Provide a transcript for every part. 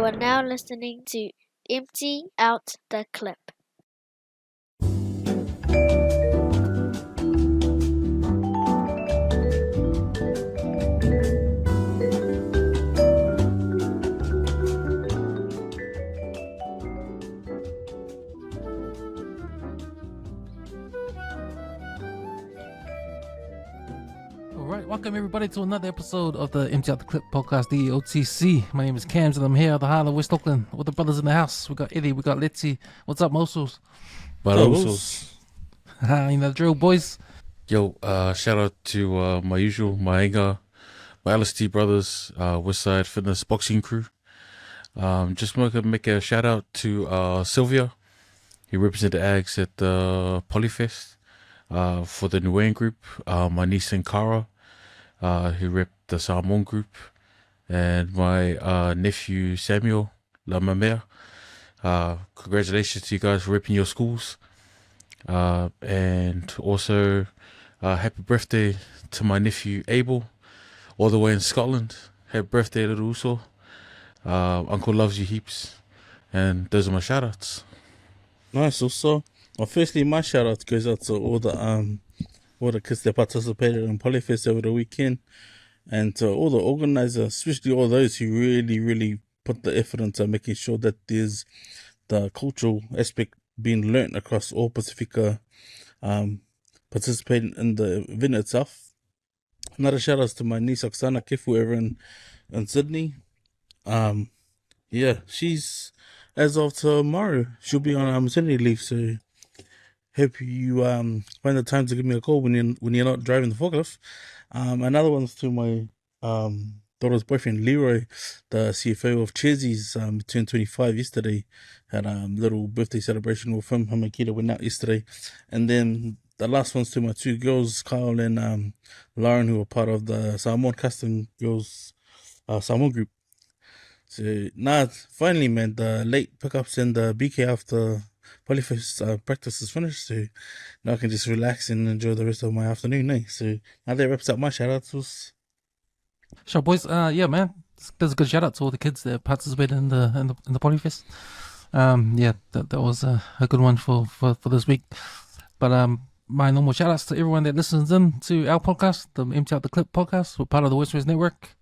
You are now listening to Empty Out the Clip. Alright, welcome everybody to another episode of the Empty Out the Clip podcast, the OTC. My name is Cams and I'm here at the heart of West Auckland with the brothers in the house. We got Eddie, we got Leti. What's up, Mosos? Usos. You know the drill, boys. Yo, shout out to my Inga, my LST brothers, Westside Fitness boxing crew. Just want to make a shout out to Sylvia. He represented Ags at the Polyfest for the Nuan group. My niece Cara, he repped the Samoan group. And my nephew Samuel Lamamea. Congratulations to you guys for repping your schools. And also happy birthday to my nephew Abel, all the way in Scotland. Happy birthday, little Uso. Uncle loves you heaps. And those are my shout outs. Nice. Also, firstly, my shout out goes out to all the kids that participated in Polyfest over the weekend, and to all the organizers, especially all those who really put the effort into making sure that there's the cultural aspect being learnt across all Pasifika, participating in the event itself. Another shout out to my niece Oksana Kifu over in Sydney. She's, as of tomorrow, she'll be on maternity leave, so hope you find the time to give me a call when you're not driving the forklift. Another one's to my daughter's boyfriend Leroy, the CFO of Chesy's, turned 25 yesterday. Had a little birthday celebration with him. Him and Kita went out yesterday. And then the last one's to my two girls, Kyle and Lauren, who were part of the Samoan Custom Girls Samoan group. So finally, man, the late pickups and the BK after Polyfest practice is finished, so now I can just relax and enjoy the rest of my afternoon. So now that wraps up my shout outs. Sure, boys. Man, there's a good shout out to all the kids that participated in the Polyfest. That was a good one for this week. But my normal shout outs to everyone that listens in to our podcast, the Empty Out the Clip podcast. We're part of the WesWes Network.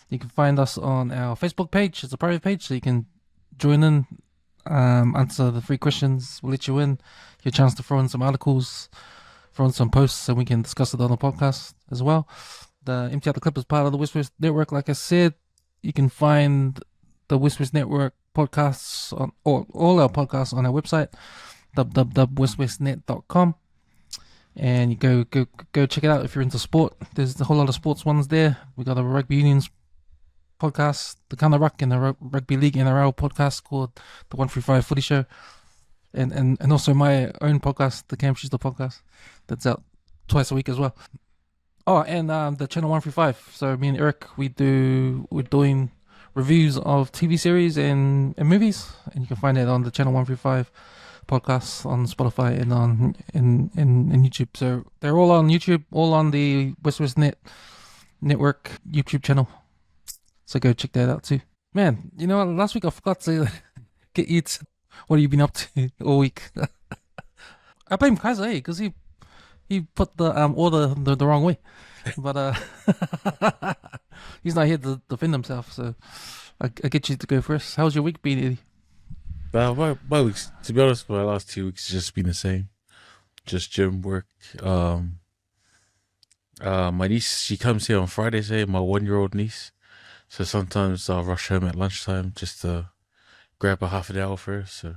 You can find us on our Facebook page. It's a private page, so you can join in, answer the 3 questions. We'll let you in, your chance to throw in some articles, throw in some posts, and we can discuss it on the podcast as well. The Empty Out the Clip is part of the WesWes Network. Like I said, you can find the WesWes Network podcasts on all our podcasts on our website, www.weswesnet.com. And you go check it out if you're into sport. There's a whole lot of sports ones there. We got a rugby unions podcast, the Kangaroos and the Rugby League NRL podcast called the 135 Footy Show, and also my own podcast, the Cam Schuster podcast, that's out twice a week as well. Oh, and the Channel 135. So me and Eric, we're doing reviews of TV series and movies, and you can find it on the Channel 135 podcasts on Spotify and on in YouTube. So they're all on YouTube, all on the WesWes Network YouTube channel. So go check that out too. Man, you know what? Last week I forgot to get you to what have you been up to all week. I blame Kaiser, because he put the order the wrong way. But he's not here to defend himself, so I get you to go first. How's your week been, Eddie? My weeks, to be honest, my last 2 weeks has just been the same. Just gym work. My niece, she comes here on Fridays, my 1-year-old niece. So sometimes I'll rush home at lunchtime just to grab a half an hour first. So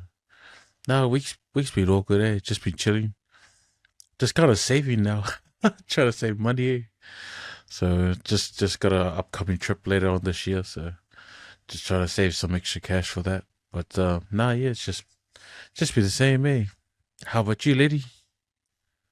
now week's been all good, Just been chilling. Just kind of saving now. Trying to save money. So just got an upcoming trip later on this year. So just trying to save some extra cash for that. But it's just been the same, How about you, lady?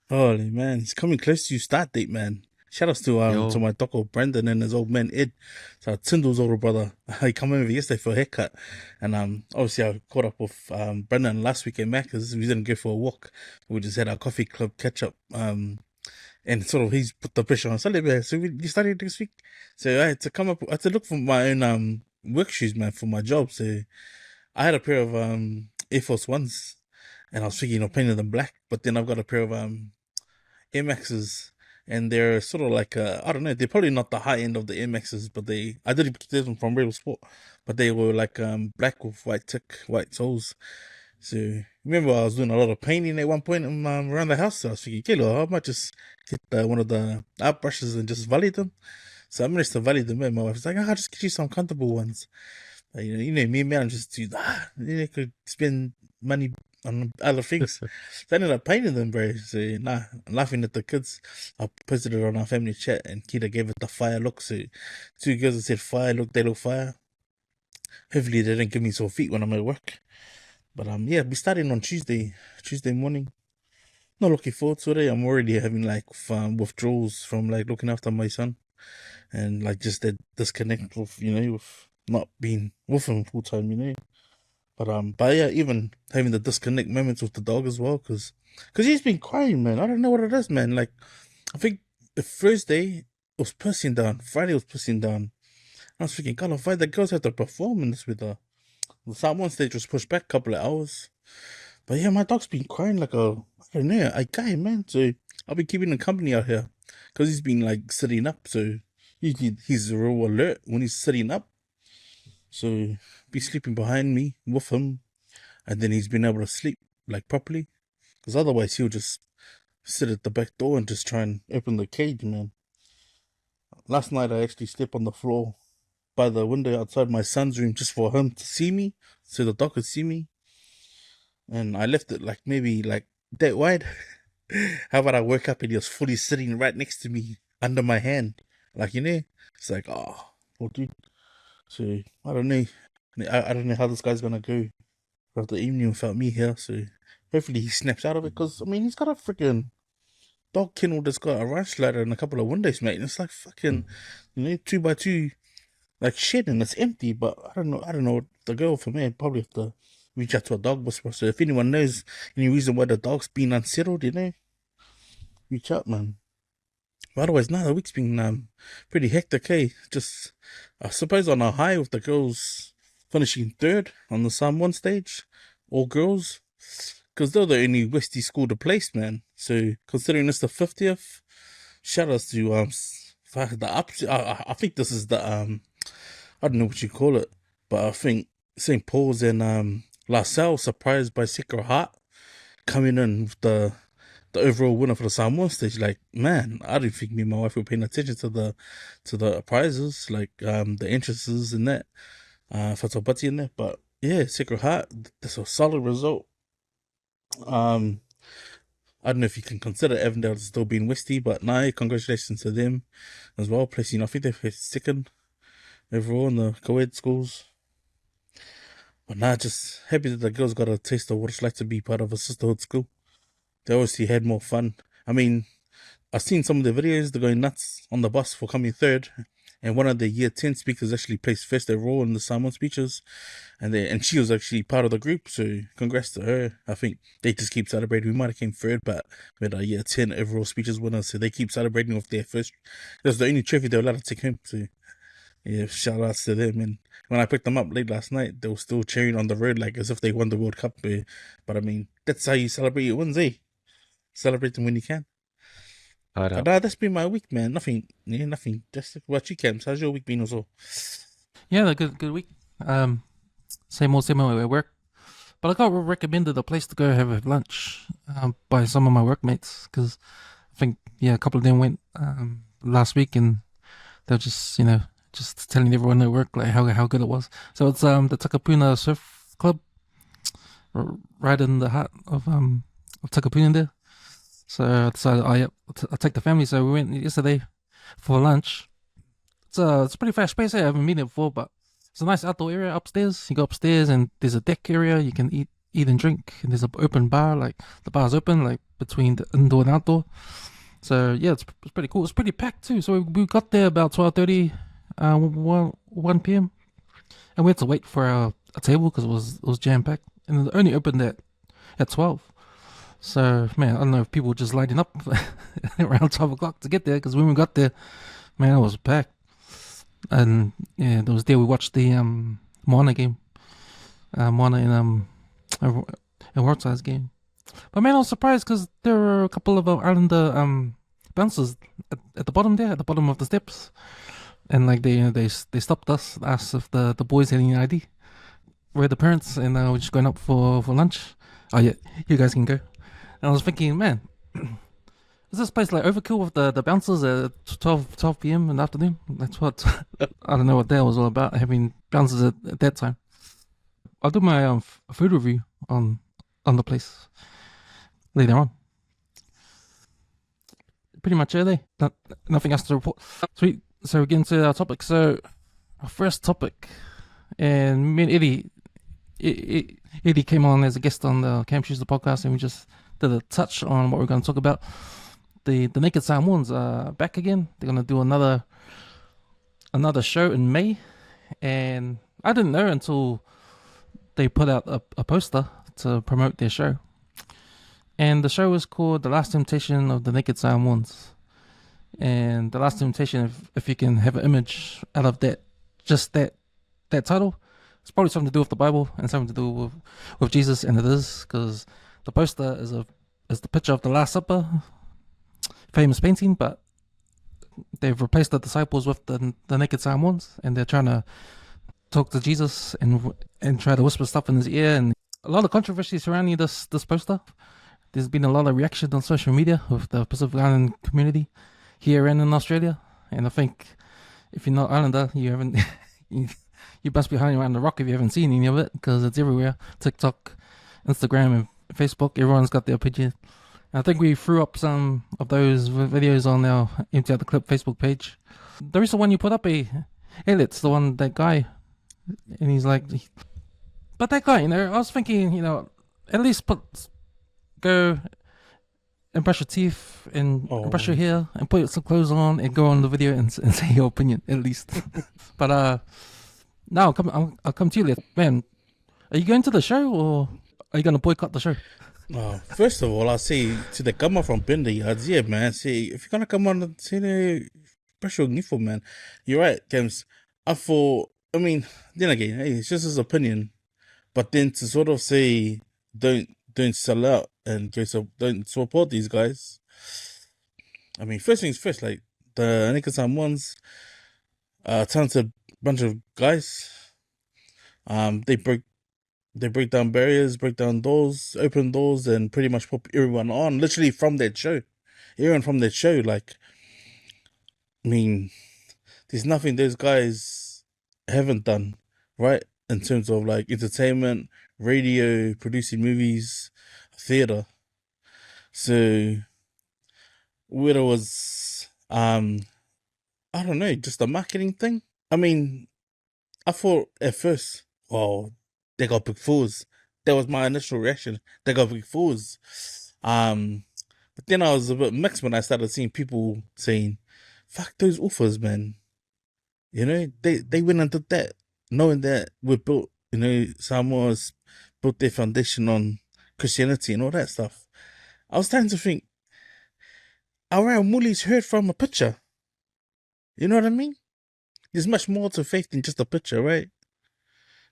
Holy man, it's coming close to your start date, man. Shout outs to my doko Brendan and his old man Ed, so Tyndall's older brother. He came over yesterday for a haircut, and obviously I caught up with Brendan last week at Macca's. We didn't go for a walk. We just had our coffee club catch up. And sort of he's put the pressure on Sunday. So you started this week. So I had to look for my own work shoes, man, for my job. So I had a pair of Air Force Ones, and I was thinking of painting them black. But then I've got a pair of Air Maxes, and they're sort of like I don't know. They're probably not the high end of the Air Maxes, but I did get them from Real Sport, but they were like black with white soles. So remember, I was doing a lot of painting at one point around the house. So I was thinking, Kilo, I might just get one of the art brushes and just validate them. So I managed to validate them. And my wife's like, I'll just get you some comfortable ones. You know me, man. I'm just too. You could spend money on other things. So I ended up painting them, bro. So I'm laughing at the kids. I posted it on our family chat, and Kita gave it the fire look. So 2 girls that said fire look, they look fire. Hopefully they don't give me sore feet when I'm at work. But yeah, we starting on Tuesday morning. Not looking forward to it. I'm already having like withdrawals from like looking after my son, and like just that disconnect with with not being with him full time, But yeah, even having the disconnect moments with the dog as well, cause he's been crying, man. I don't know what it is, man. Like I think the first day it was pussing down, Friday was pussing down. I was thinking, God, why the girls have to perform in this with her? The Samoan stage was pushed back a couple of hours. But yeah, my dog's been crying like I don't know, a guy, man. So I'll be keeping him company out here. Because he's been like sitting up. So usually he's real alert when he's sitting up. So be sleeping behind me with him. And then he's been able to sleep like properly. Because otherwise he'll just sit at the back door and just try and open the cage, man. Last night I actually slept on the floor by the window outside my son's room just for him to see me, so the dog could see me. And I left it like maybe like that wide. How about I woke up and he was fully sitting right next to me under my hand, like it's like poor dude. So I don't know. I don't know how this guy's gonna go throughout the evening without me here. So hopefully he snaps out of it, because I mean he's got a freaking dog kennel that's got a ranch ladder and a couple of windows, mate. And it's like fucking 2x2. Like shit, and it's empty. But I don't know. The girl for me, I'd probably have to reach out to a dog whisperer. So if anyone knows any reason why the dog's been unsettled, reach out, man. But otherwise, the week's been pretty hectic. Just I suppose on a high with the girls finishing third on the Samoan stage, all girls, because they're the only Westie school to place, man. So considering it's the 50th, shout outs to the ups. I think this is the I don't know what you call it, but I think St. Paul's and LaSalle surprised by Sacred Heart coming in with the overall winner for the Samoan stage. Like, man, I didn't think me and my wife were paying attention to the prizes, like the entrances and that, Fatopati in there. But yeah, Sacred Heart, that's a solid result. I don't know if you can consider Avondale still being Westie, but congratulations to them as well, placing, I think they've hit second overall in the co-ed schools. But just happy that the girls got a taste of what it's like to be part of a sisterhood school. They obviously had more fun. I mean, I've seen some of the videos, they're going nuts on the bus for coming third. And one of the year 10 speakers actually placed first overall in the Samoan speeches. And she was actually part of the group, so congrats to her. I think they just keep celebrating. We might have came third, but we had a year 10 overall speeches winner, so they keep celebrating with their first. That's the only trophy they were allowed to take home, so yeah, shout outs to them. And when I picked them up late last night, they were still cheering on the road like as if they won the World Cup. But I mean, that's how you celebrate your wins, Celebrate them when you can. But that's been my week, man. Nothing. Just what you, Cams. How's your week been also? Yeah, good week. Same old at work. But I got recommended a place to go have lunch by some of my workmates, because I think a couple of them went last week, and they're just just telling everyone at work like how good it was. So it's the Takapuna Surf Club, right in the heart of Takapuna there. So I decided I take the family. So we went yesterday for lunch. It's a pretty fast space. I haven't been there before, but it's a nice outdoor area upstairs. You go upstairs and there's a deck area. You can eat and drink. And there's an open bar. Like the bar's open, like between the indoor and outdoor. So yeah, it's pretty cool. It's pretty packed too. So we got there about 12:30, 1 p.m. and we had to wait for a table because it was jam packed, and it only opened at 12. So man, I don't know if people were just lighting up around 12 o'clock to get there, because when we got there, man, it was packed. And yeah, it was there we watched the Moana game, Moana in World Size game. But man, I was surprised because there were a couple of Islander bouncers at the bottom there, at the bottom of the steps, and like they stopped us, asked if the boys had any ID. We're the parents, and we're just going up for lunch. Oh yeah, you guys can go. And I was thinking, man, is this place like overkill with the bouncers at 12 p.m. in the afternoon? That's what I don't know what that was all about, having bouncers at that time. I'll do my food review on the place later on. Pretty much early. Nothing else to report. Sweet. So we get into our topic. So our first topic, and me and Eddie came on as a guest on the Cam Tuesday podcast, and we just did a touch on what we're going to talk about. The Naked Samoans are back again. They're going to do another show in May, and I didn't know until they put out a poster to promote their show. And the show is called The Last Temptation of the Naked Samoans. And The Last Temptation, if you can have an image out of that, just that title, it's probably something to do with the Bible and something to do with Jesus, and it is, because the poster is the picture of the Last Supper, famous painting, but they've replaced the disciples with the Naked Samoans, and they're trying to talk to Jesus and try to whisper stuff in his ear, and a lot of controversy surrounding this poster. There's been a lot of reaction on social media with the Pacific Island community here and in Australia, and I think if you're not Islander, you haven't you must be hiding around the rock if you haven't seen any of it, because it's everywhere. TikTok, Instagram, and Facebook, everyone's got their opinion. And I think we threw up some of those videos on our Empty Out the Clip Facebook page. The recent one you put up, Elliot's the one, that guy, and he's like, but that guy, I was thinking, at least go and brush your teeth and brush your hair and put some clothes on and go on the video and say your opinion, at least. But now I'll come to you, man. Are you going to the show, or are you going to boycott the show? First of all, I'll say to the come from Pinda Yards, yeah, man. See, if you're going to come on, say, brush your nifo, man. You're right, Kems. Then again, hey, it's just his opinion. But then to sort of say, don't sell out and don't support these guys. I mean, first things first, like the Naked Samoans, talented bunch of guys. They break down barriers, break down doors, open doors, and pretty much put everyone on. Literally from that show, like, I mean, there's nothing those guys haven't done, right? In terms of like entertainment, radio, producing movies, theater. So whether it was I don't know, just a marketing thing. I mean, I thought at first, well, they got big fools. That was my initial reaction. They got big fools. But then I was a bit mixed when I started seeing people saying, fuck those offers, man. They went and did that, knowing that we built, Samoa's built their foundation on Christianity and all that stuff. I was starting to think, our Muli's heard from a picture. You know what I mean? There's much more to faith than just a picture, right?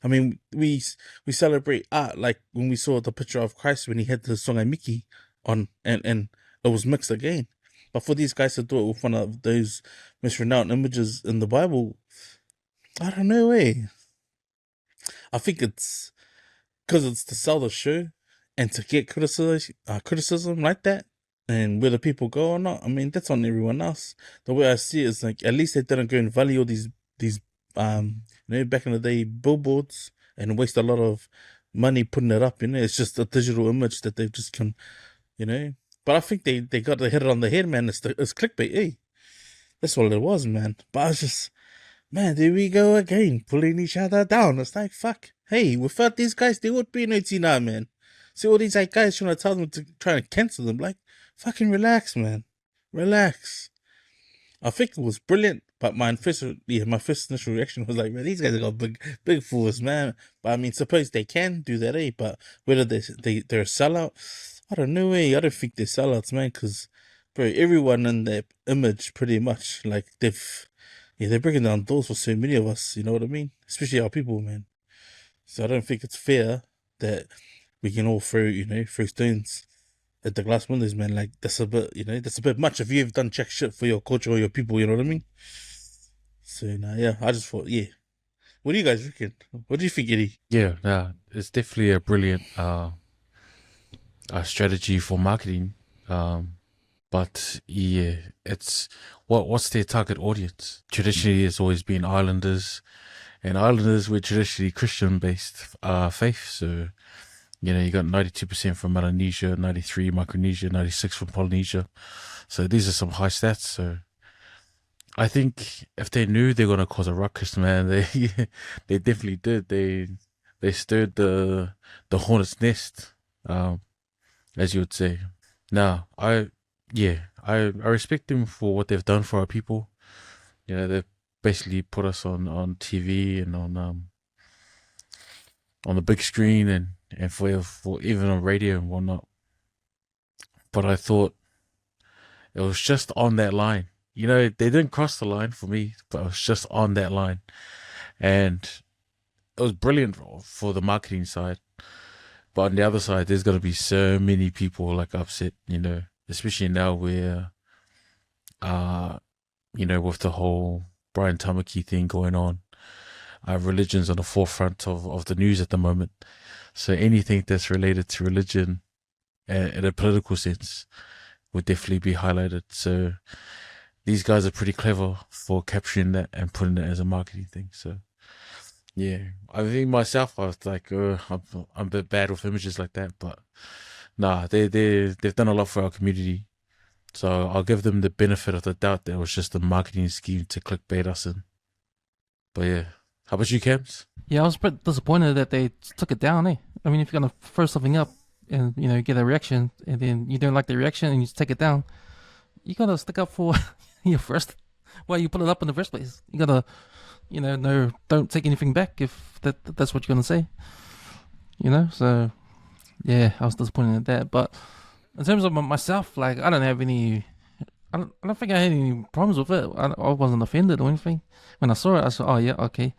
I mean, we celebrate art, like when we saw the picture of Christ when he had the Songai Miki on, and it was mixed again. But for these guys to do it with one of those misrenowned images in the Bible, I don't know, I think it's because it's to sell the show and to get criticism like that, and whether people go or not, I mean, that's on everyone else. The way I see it is like, at least they didn't go and value all these back in the day, billboards, and waste a lot of money putting it up. It's just a digital image that they've just But I think they got to hit it on the head, man. It's clickbait, That's all it was, man. But I was just, man, there we go again, pulling each other down. It's like, fuck. Hey, without these guys, there would be no Tina, man. See all these guys trying to tell them to try to cancel them. Like, fucking relax, man. Relax. I think it was brilliant, but my first initial reaction was like, man, these guys got big fools, man. But I mean, suppose they can do that, But whether they're a sellout, I don't know, I don't think they're sellouts, man, because, bro, everyone in their image, pretty much, like, they've, they're breaking down doors for so many of us. You know what I mean? Especially our people, man. So I don't think it's fair that we can all throw stones at the glass windows, man. Like that's a bit much if you've done jack shit for your culture or your people. You know what I mean? So yeah, I just thought, yeah. What do you guys reckon? What do you think, Eddie? Yeah, it's definitely a brilliant strategy for marketing. But yeah, it's what's their target audience? Traditionally, it's always been Islanders, and Islanders were traditionally Christian-based faith. So, you got 92% from Melanesia, 93 Micronesia, 96 from Polynesia. So these are some high stats. So I think if they knew they're gonna cause a ruckus, man, they definitely did. They stirred the hornet's nest, as you would say. Now, I respect them for what they've done for our people. They've basically put us on TV and on the big screen and for even on radio and whatnot. But I thought it was just on that line. They didn't cross the line for me, but it was just on that line. And it was brilliant for the marketing side. But on the other side, there's going to be so many people like upset, especially now where, with the whole Brian Tamaki thing going on. Religion's on the forefront of the news at the moment. So anything that's related to religion in a political sense would definitely be highlighted. So these guys are pretty clever for capturing that and putting it as a marketing thing. So yeah, I think myself, I was like, I'm a bit bad with images like that, but nah, they've done a lot for our community. So I'll give them the benefit of the doubt that it was just a marketing scheme to clickbait us in. But yeah, how about you, Cams? Yeah, I was a bit disappointed that they took it down, eh? I mean, if you're going to throw something up and, get a reaction and then you don't like the reaction and you just take it down, you got to stick up for your first, why you put it up in the first place. You got to, no, don't take anything back if that's what you're going to say. So, yeah, I was disappointed at that. But in terms of myself, like, I don't think I had any problems with it. I wasn't offended or anything. When I saw it, I said, oh, yeah, okay.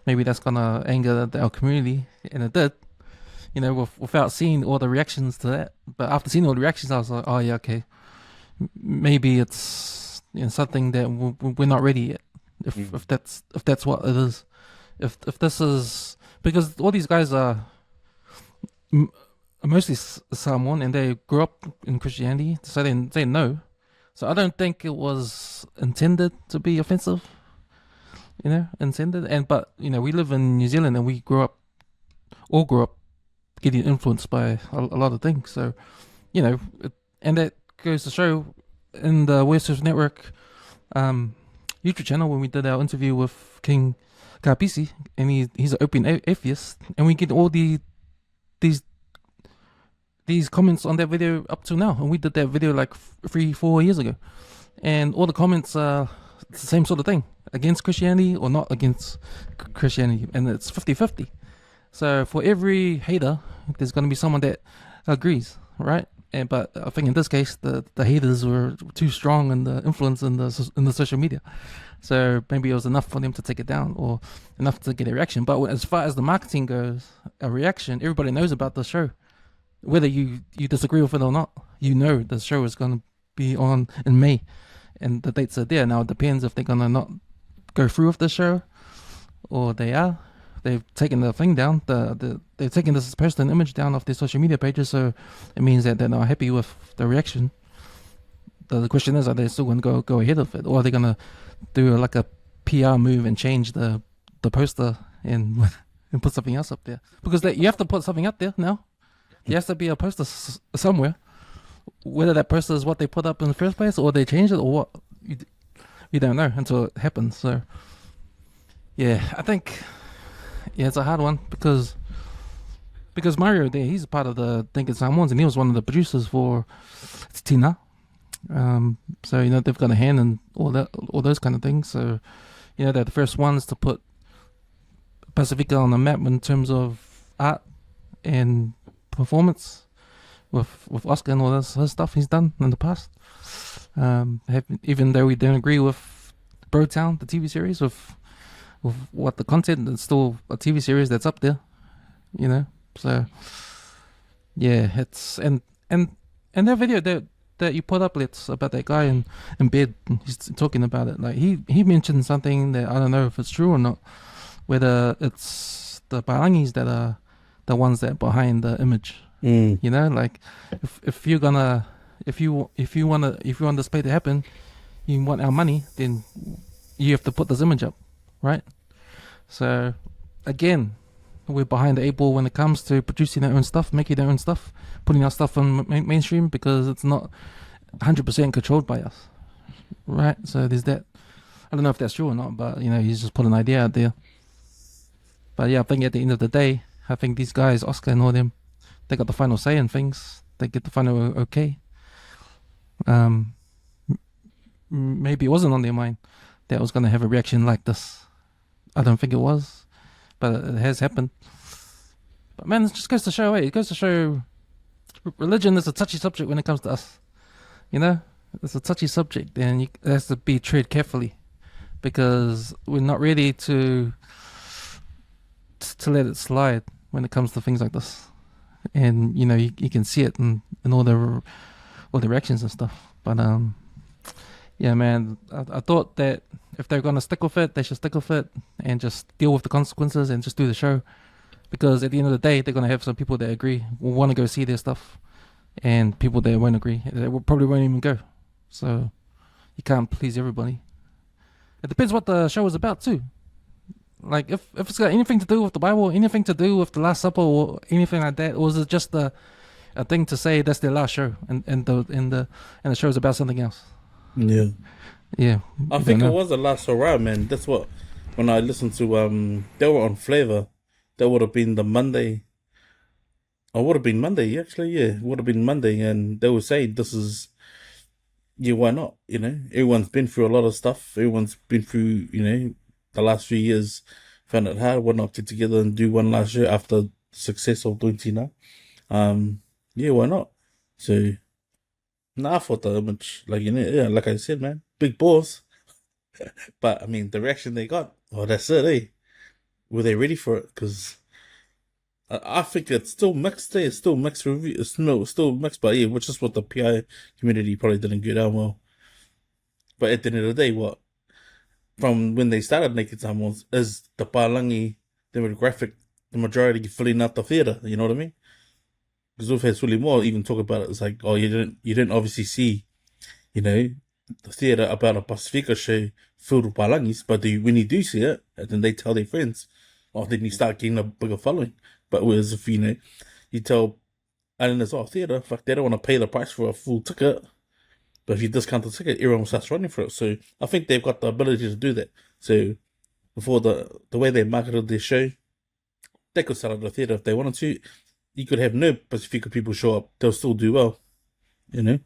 Maybe that's going to anger our community. And it did, without seeing all the reactions to that. But after seeing all the reactions, I was like, oh, yeah, okay. Maybe it's something that we're not ready yet. If that's what it is. If this is... Because all these guys are mostly Samoan and they grew up in Christianity, so they know. So I don't think it was intended to be offensive, intended. But we live in New Zealand and we grew up getting influenced by a lot of things. So, and that goes to show in the WesWes Network YouTube channel when we did our interview with King Kapisi, and he's an open atheist, and we get all these comments on that video up to now, and we did that video like 3-4 years ago, and all the comments are the same sort of thing, against Christianity or not against Christianity, and it's 50-50. So for every hater, there's going to be someone that agrees, right? But I think in this case, the haters were too strong in the influence in the social media. So maybe it was enough for them to take it down or enough to get a reaction. But as far as the marketing goes, a reaction, everybody knows about the show. Whether you disagree with it or not, the show is going to be on in May. And the dates are there. Now it depends if they're going to not go through with the show or they are. They've taken the thing down. They've taken this post and image down off their social media pages, so it means that they're not happy with the reaction. The question is, are they still going to go ahead with it, or are they going to do like a PR move and change the poster and put something else up there? Because you have to put something up there now. There has to be a poster somewhere. Whether that poster is what they put up in the first place, or they change it, or what, you don't know until it happens. So, yeah, I think. Yeah, it's a hard one because Mario there, he's a part of the Naked Samoans and he was one of the producers for Tina. So they've got a hand in all those kind of things. So they're the first ones to put Pasifika on the map in terms of art and performance with Oscar and all this stuff he's done in the past. Even though we don't agree with Bro Town, the TV series, with what the content, it's still a TV series that's up there, you know. So yeah, it's and that video that you put up, Let's, about that guy in bed, he's talking about it. Like he mentioned something that I don't know if it's true or not, whether it's the Palangis that are the ones that behind the image. You know, like if you want this play to happen, you want our money, then you have to put this image up, right? So again, we're behind the 8 ball when it comes to producing our own stuff, making our own stuff, putting our stuff on mainstream, because it's not 100% controlled by us, right? So there's that. I don't know if that's true or not, but you know, he's just put an idea out there. But yeah, I think at the end of the day, I think these guys, Oscar and all them, they got the final say in things. They get the final okay. Maybe it wasn't on their mind that it was going to have a reaction like this. I don't think it was, but it has happened. But man, it just goes to show, it goes to show religion is a touchy subject when it comes to us. You know, it's a touchy subject, and it has to be treated carefully, because we're not ready to let it slide when it comes to things like this. And you know, you can see it in all the reactions and stuff. But yeah, man, I thought that if they're gonna stick with it, they should stick with it and just deal with the consequences and just do the show. Because at the end of the day, they're gonna have some people that agree, will want to go see their stuff, and people that won't agree, they probably won't even go. So you can't please everybody. It depends what the show is about too. Like if it's got anything to do with the Bible, anything to do with the Last Supper, or anything like that, or was it just a thing to say that's their last show, and the show's about something else? Yeah. I think know. it was the last hurrah, man. That's what, when I listened to they were on Flavor, that would have been the Monday. Or would have been Monday, actually, yeah. It would have been Monday, and they were saying this is, yeah, why not? You know, everyone's been through a lot of stuff. Everyone's been through, you know, the last few years, found it hard. Why not get together and do one last year after the success of doing Tina? Yeah, why not? So, I thought the image, like, you know, yeah, like I said, man, big balls. But I mean, the reaction they got, that's it, eh? Were they ready for it? Because I think it's still mixed, eh? It's still mixed review. It's still mixed, but yeah, which is what the PI community probably didn't get down well. But at the end of the day, what? From when they started Naked Samoans, is the Palangi demographic, the majority filling out the theatre, you know what I mean? Because we've had Sully Moore even talk about it. It's like, you didn't obviously see, you know, the theatre about a Pasifika show filled with Palangis, but when you do see it, and then they tell their friends, then you start getting a bigger following. But whereas if, you know, you tell islanders, theatre, fuck, they don't want to pay the price for a full ticket. But if you discount the ticket, everyone starts running for it. So I think they've got the ability to do that. So before the way they marketed their show, they could sell it at the theatre if they wanted to. You could have no Pasifika people show up; they'll still do well. You know,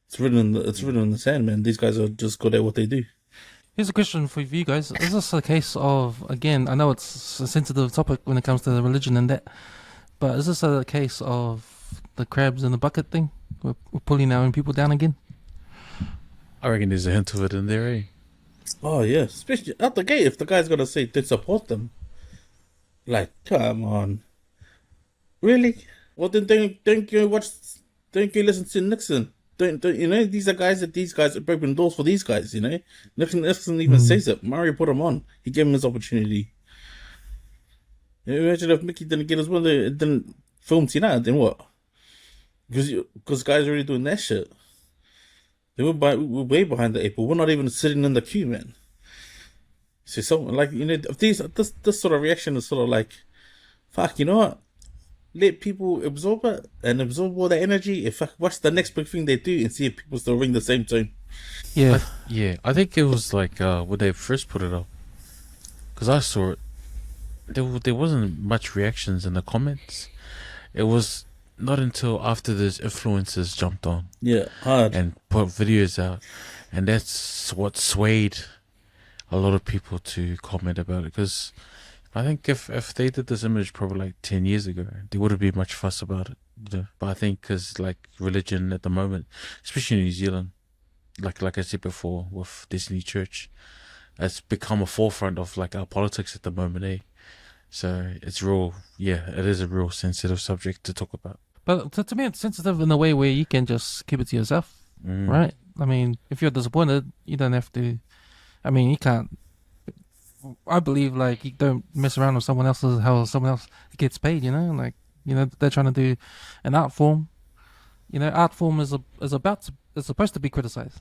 it's written in the sand, man. These guys are just good at what they do. Here's a question for you guys: is this a case of, again, I know it's a sensitive topic when it comes to the religion and that, but is this a case of the crabs in the bucket thing? We're pulling our own people down again. I reckon there's a hint of it in there, eh? Oh yeah, especially out the gate. If the guy's gonna say to support them, like, come on. Really? Well, then don't you listen to Nixon? Don't you know these are open doors for these guys? You know, Nixon even says it. Mario put him on. He gave him his opportunity. Imagine if Mickey didn't get his will, didn't film Tina, then what? Because guys are already doing that shit. They were way behind the 8 ball. We're not even sitting in the queue, man. So something like, you know, if this sort of reaction is sort of like, fuck, you know what? Let people absorb it and absorb all that energy. What's the next big thing they do, and see if people still ring the same tune. Yeah. I think it was like when they first put it up, because I saw it, there wasn't much reactions in the comments. It was not until after those influencers jumped on, hard, and put videos out, and that's what swayed a lot of people to comment about it. Because I think if they did this image probably like 10 years ago, there would have been much fuss about it. But I think because like religion at the moment, especially in New Zealand, like I said before with Destiny Church, it's become a forefront of like our politics at the moment, eh? So it's real, yeah, it is a real sensitive subject to talk about. But to me, it's sensitive in a way where you can just keep it to yourself, right? I mean, if you're disappointed, you don't have to. I mean, you can't. I believe like you don't mess around with someone else's how someone else gets paid. You know, like they're trying to do an art form. Art form is supposed to be criticized.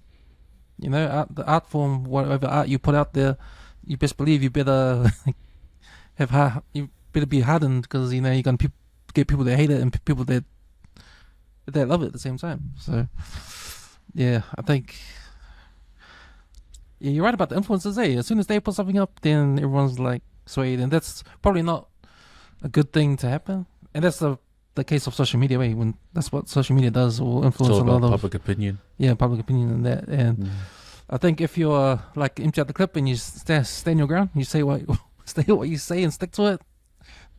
The art form, whatever art you put out there, you best believe you better you better be hardened because you're gonna get people that hate it and people that love it at the same time. So yeah, I think you're right about the influencers. As soon as they put something up, then everyone's like swayed, and that's probably not a good thing to happen. And that's the case of social media, when that's what social media does, will influence a lot of public opinion. Yeah, public opinion and that. And I think if you're like empty out the clip and you stand your ground, you say what you say and stick to it,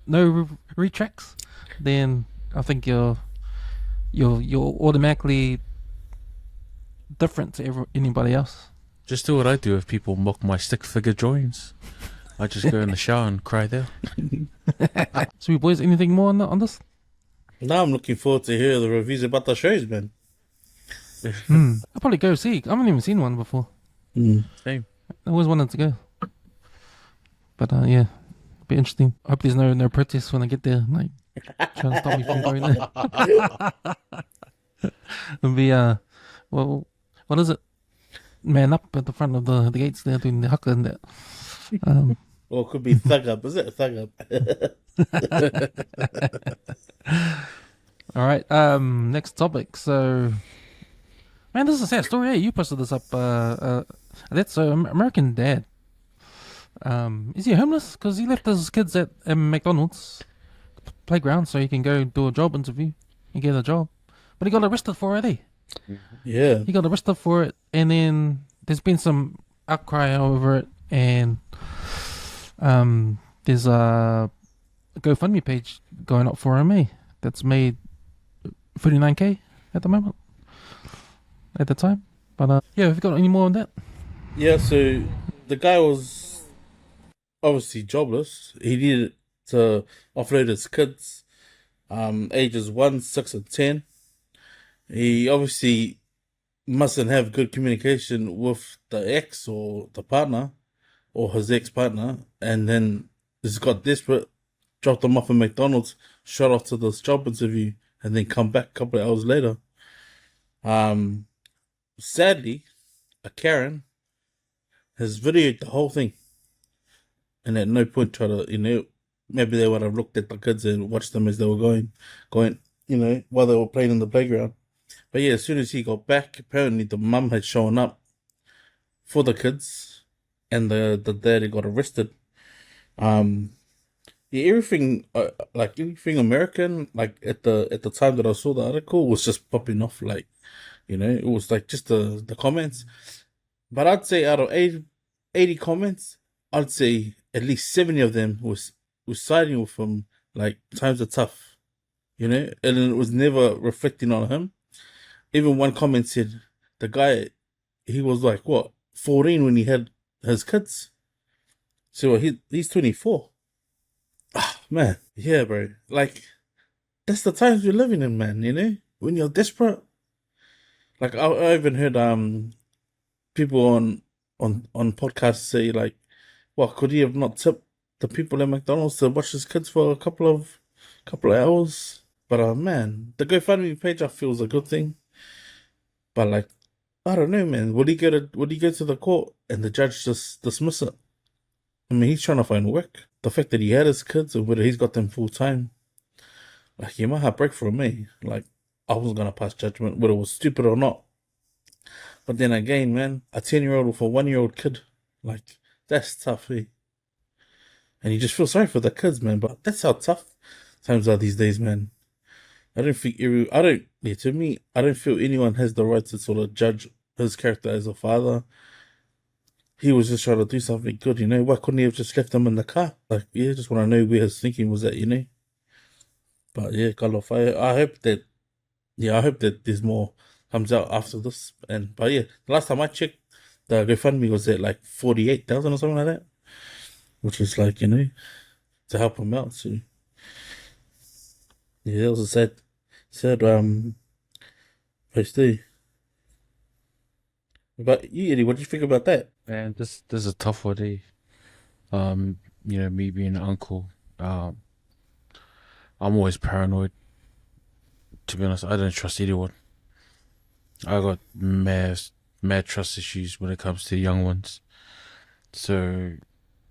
no retracts, then I think you're automatically different to anybody else. Just do what I do if people mock my stick figure drawings. I just go in the shower and cry there. So, boys, anything more on this? Now I'm looking forward to hear the reviews about the shows, man. I'll probably go see. I haven't even seen one before. Same. I always wanted to go. But yeah, it'll be interesting. I hope there's no protests when I get there, like trying to stop me from going there. It'll be well, what is it? Man up at the front of the gates there doing the haka and that. Or it could be thug up, is it? Thug up. All right. Next topic. So, man, this is a sad story. Hey, you posted this up. That's American dad. Is he homeless? Because he left his kids at McDonald's playground so he can go do a job interview and get a job. But he got arrested for it, eh? Yeah. He got arrested for it, and then there's been some outcry over it, and there's a GoFundMe page going up for him, that's made $39K at the moment, at the time. But yeah, have you got any more on that? Yeah, so the guy was obviously jobless. He needed to offload his kids, ages 1, 6, and 10. He obviously mustn't have good communication with the ex or the partner or his ex-partner, and then just got desperate, dropped him off at McDonald's, shot off to this job interview, and then come back a couple of hours later. Sadly, a Karen has videoed the whole thing, and at no point tried to, maybe they would have looked at the kids and watched them as they were going, while they were playing in the playground. But yeah, as soon as he got back, apparently the mum had shown up for the kids, and the dad had got arrested. Yeah, everything American, like at the time that I saw the article, was just popping off, like, it was like just the comments. But I'd say out of 80 comments, I'd say at least 70 of them was siding with him, like, times are tough, and it was never reflecting on him. Even one comment said the guy, he was like, what, 14 when he had his kids? So he's 24. Man, yeah, bro. Like, that's the times we're living in, man, when you're desperate. Like, I even heard people on podcasts say, like, well, could he have not tipped the people at McDonald's to watch his kids for a couple of hours? But man, the GoFundMe page I feel is a good thing. But like, I don't know, man. Would he go to the court and the judge just dismiss it? I mean, he's trying to find work. The fact that he had his kids and whether he's got them full time, like, my heart break for me. Like, I wasn't gonna pass judgment whether it was stupid or not. But then again, man, a 10-year-old with a 1-year-old kid, like, that's tough, And you just feel sorry for the kids, man. But that's how tough times are these days, man. I don't feel anyone has the right to sort of judge his character as a father. He was just trying to do something good, Why couldn't he have just left them in the car? Like, yeah, just want to know where his thinking was at, But yeah, I hope that there's more comes out after this. But yeah, the last time I checked, the GoFundMe was at like 48,000 or something like that, which is like, you know, to help him out. So yeah, that was a sad post too. But you, Eddie, what do you think about that? Man, this is a tough one, eh? You know, me being an uncle, I'm always paranoid. To be honest, I don't trust anyone. I got mad trust issues when it comes to young ones. So,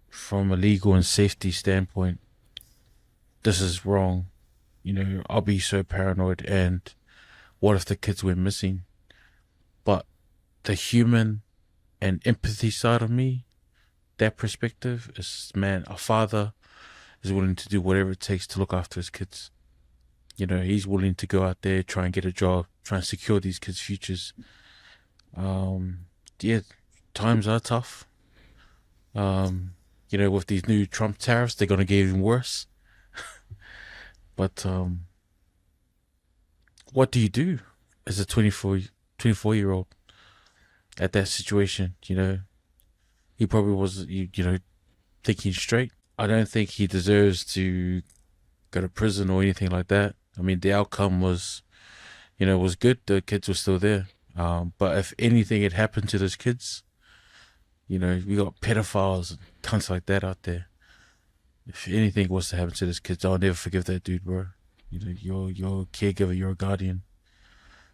from a legal and safety standpoint, this is wrong. You know, I'll be so paranoid. And what if the kids went missing? But the human and empathy side of me, that perspective is, man, a father is willing to do whatever it takes to look after his kids. You know, he's willing to go out there, try and get a job, try and secure these kids' futures. Yeah, times are tough. You know, with these new Trump tariffs, they're going to get even worse. But what do you do as a 24-year-old at that situation? You know, he probably was, you know, thinking straight. I don't think he deserves to go to prison or anything like that. I mean, the outcome was, you know, was good. The kids were still there. But if anything had happened to those kids, you know, we got pedophiles and cunts like that out there. If anything was to happen to those kids, I'll never forgive that dude, bro. You know, you're a caregiver, you're a guardian.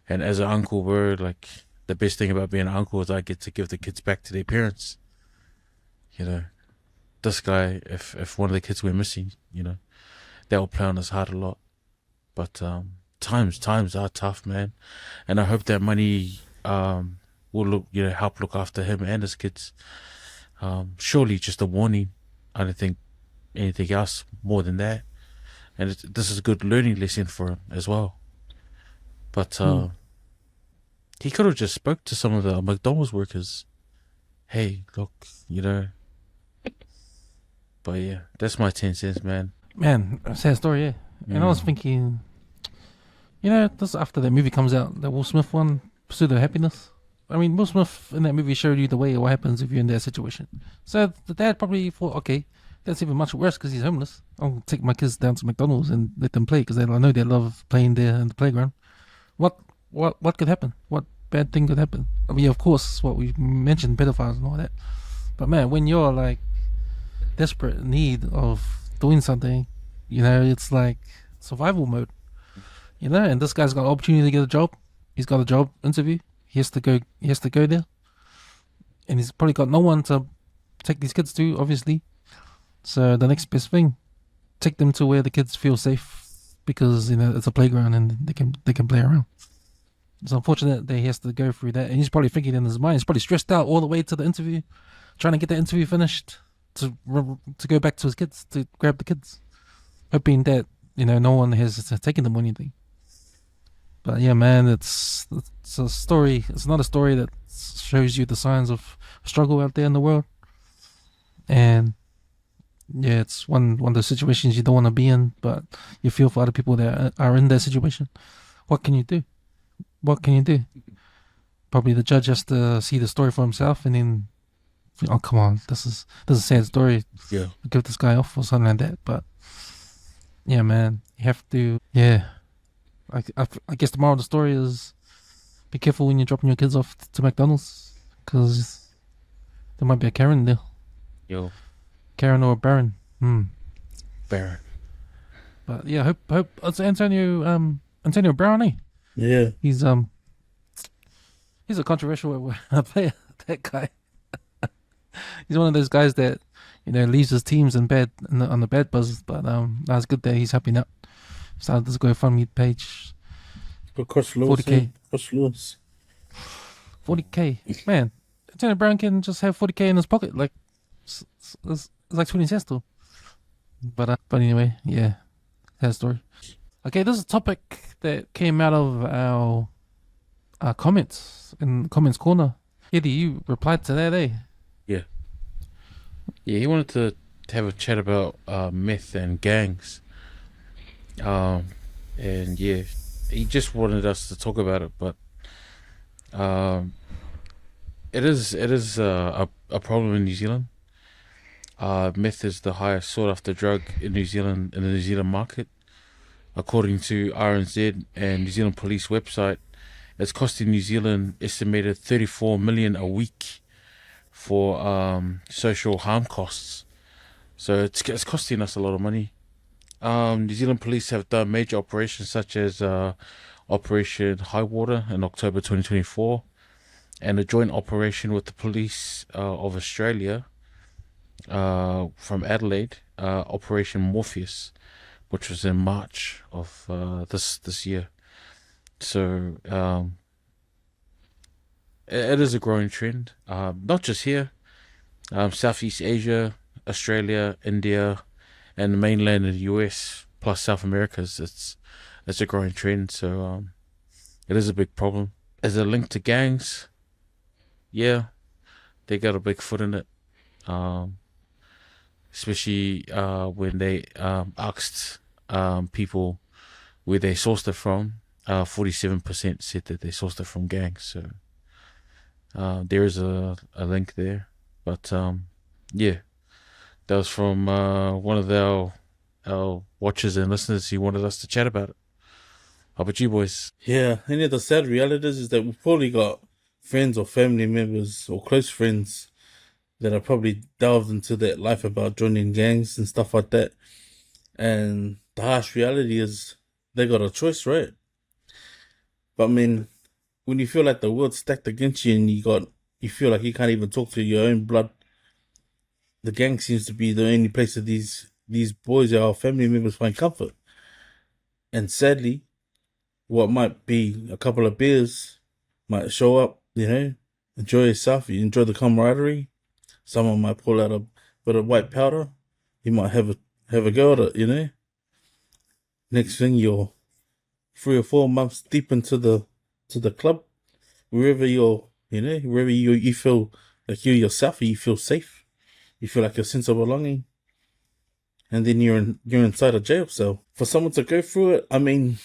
And as an uncle, bro, like, the best thing about being an uncle is I get to give the kids back to their parents. You know, this guy, if one of the kids were missing, you know, that will play on his heart a lot. But times are tough, man. And I hope that money will help look after him and his kids. Surely just a warning. I don't think anything else more than that. And this is a good learning lesson for him as well. But he could have just spoke to some of the McDonald's workers. Hey, look, you know. But yeah, that's my 10 cents, man. Man, sad story, yeah. And I was thinking, you know, this after that movie comes out, the Will Smith one, Pursuit of Happiness. I mean, Will Smith in that movie showed you the way of what happens if you're in that situation. So the dad probably thought, okay, that's even much worse because he's homeless. I'll take my kids down to McDonald's and let them play because I know they love playing there in the playground. What could happen? What bad thing could happen? I mean, of course, what we mentioned, pedophiles and all that. But man, when you're like desperate need of doing something, you know, it's like survival mode, you know. And this guy's got an opportunity to get a job. He's got a job interview. He has to go there, and he's probably got no one to take these kids to, obviously. So the next best thing, take them to where the kids feel safe, because you know it's a playground and they can play around. It's unfortunate that he has to go through that, and he's probably thinking in his mind, he's probably stressed out all the way to the interview, trying to get the interview finished to go back to his kids, to grab the kids, hoping that, you know, no one has taken them or anything. But yeah, man, it's a story. It's not a story that shows you the signs of struggle out there in the world. And yeah, it's one of those situations you don't want to be in, but you feel for other people that are in that situation. What can you do? Probably the judge has to see the story for himself and then, oh, come on, this is a sad story. Yeah. Give this guy off or something like that. But yeah, man, you have to. Yeah, I guess the moral of the story is be careful when you're dropping your kids off to McDonald's, because there might be a Karen there. Yo. Karen or Baron. Baron. But yeah, hope it's Antonio Brown, eh? Yeah. He's a controversial player. That guy. He's one of those guys that, you know, leaves his teams on the bad buzz. But that's good that he's helping out. Started this GoFundMe page. But Chris Lewis. 40K. Chris Lewis. 40K. Man, Antonio Brown can just have 40K in his pocket. Like, it's like 20 cents still. But anyway, yeah, that story. Okay, this is a topic that came out of our comments in Comments Corner. Eddie, you replied to that, eh? Yeah, he wanted to have a chat about meth and gangs. And yeah, he just wanted us to talk about it, but It is a problem in New Zealand. Meth is the highest sought after drug in New Zealand, in the New Zealand market. According to RNZ and New Zealand Police website, it's costing New Zealand estimated 34 million a week for social harm costs. So it's costing us a lot of money. New Zealand Police have done major operations such as Operation Highwater in October 2024, and a joint operation with the police of Australia from Adelaide, Operation Morpheus, which was in March of this year. So it is a growing trend, not just here, Southeast Asia, Australia, India, and the mainland of the US plus South America. It's a growing trend. So it is a big problem. Is it linked to gangs? Yeah, they got a big foot in it. Especially when they asked people where they sourced it from, 47% said that they sourced it from gangs. So there is a link there. But yeah, that was from one of our watchers and listeners. He wanted us to chat about it. How about you boys? Yeah, and the sad reality is that we've probably got friends or family members or close friends that are probably delved into that life about joining gangs and stuff like that. And the harsh reality is they got a choice, right? But I mean, when you feel like the world's stacked against you and you feel like you can't even talk to your own blood, the gang seems to be the only place that these boys, our family members, find comfort. And sadly, what might be a couple of beers might show up, enjoy yourself, you enjoy the camaraderie. Someone might pull out a bit of white powder. You might have a go at it, Next thing, you're 3 or 4 months deep into the club, wherever wherever you feel like you yourself, you feel safe, you feel like a sense of belonging, and then you're inside a jail cell. For someone to go through it, I mean,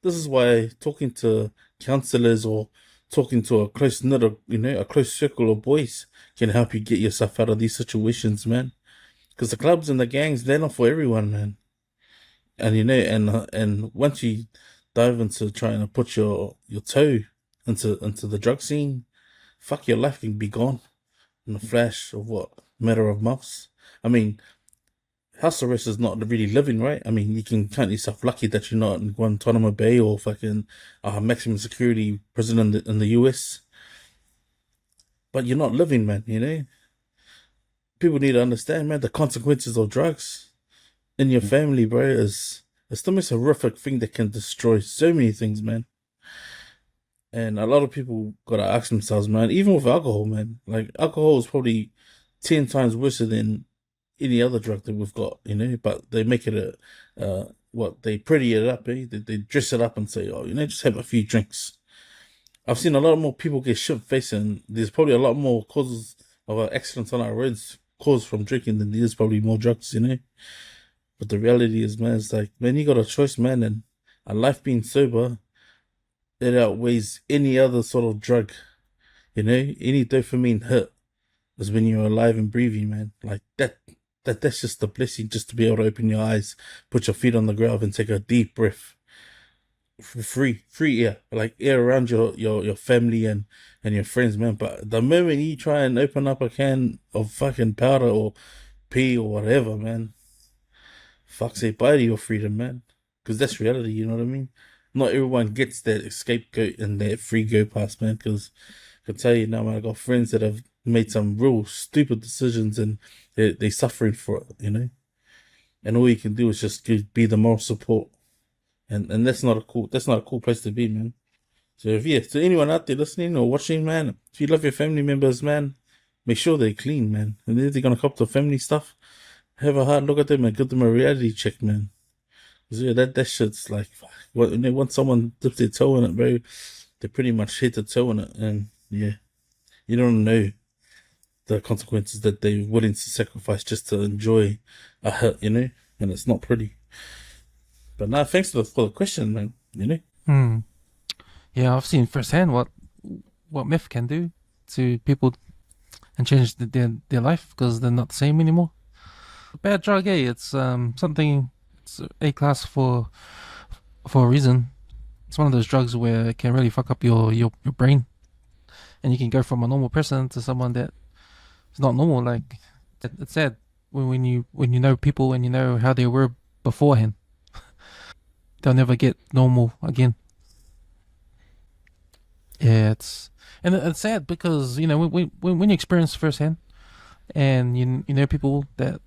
this is why talking to counselors or talking to a close knit, a close circle of boys can help you get yourself out of these situations, man. Because the clubs and the gangs, they're not for everyone, man. And and once you dive into trying to put your toe into the drug scene, fuck, your life can be gone in a flash of matter of months. I mean, house arrest is not really living, right? I mean, you can count yourself lucky that you're not in Guantanamo Bay or fucking maximum security prison in the US. But you're not living, man, People need to understand, man, the consequences of drugs in your family, bro, is the most horrific thing that can destroy so many things, man. And a lot of people gotta ask themselves, man, even with alcohol, man, like alcohol is probably 10 times worse than any other drug that we've got, but they make it they pretty it up, eh? They dress it up and say, oh, just have a few drinks. I've seen a lot more people get shit-faced, and there's probably a lot more causes of accidents on our roads caused from drinking than there's probably more drugs, But the reality is, man, it's like, man, you got a choice, man, and a life being sober, it outweighs any other sort of drug, any dopamine hit is when you're alive and breathing, man. Like that's just a blessing, just to be able to open your eyes, put your feet on the ground and take a deep breath. Free air, like air around your family and your friends, man. But the moment you try and open up a can of fucking powder or pee or whatever, man, fuck, say bye to your freedom, man. Because that's reality, you know what I mean? Not everyone gets that scapegoat and that free go pass, man. Because I can tell you now, man, I got friends that have made some real stupid decisions and they're suffering for it, And all you can do is just be the moral support. And that's not a cool place to be, man. So to anyone out there listening or watching, man, if you love your family members, man, make sure they're clean, man. And if they're gonna cop the family stuff, have a hard look at them and give them a reality check, man. Cause yeah, that shit's like, once someone dips their toe in it, bro, they pretty much hit the toe in it, and yeah, you don't know the consequences that they're willing to sacrifice just to enjoy a hit, and it's not pretty. But nah, thanks for the question, man. Yeah, I've seen firsthand what meth can do to people and change their life because they're not the same anymore. A bad drug, it's something. It's A class for a reason. It's one of those drugs where it can really fuck up your brain, and you can go from a normal person to someone that is not normal. Like it's sad when you know people and you know how they were beforehand, they'll never get normal again. Yeah, it's sad because when you experience firsthand, and you know people that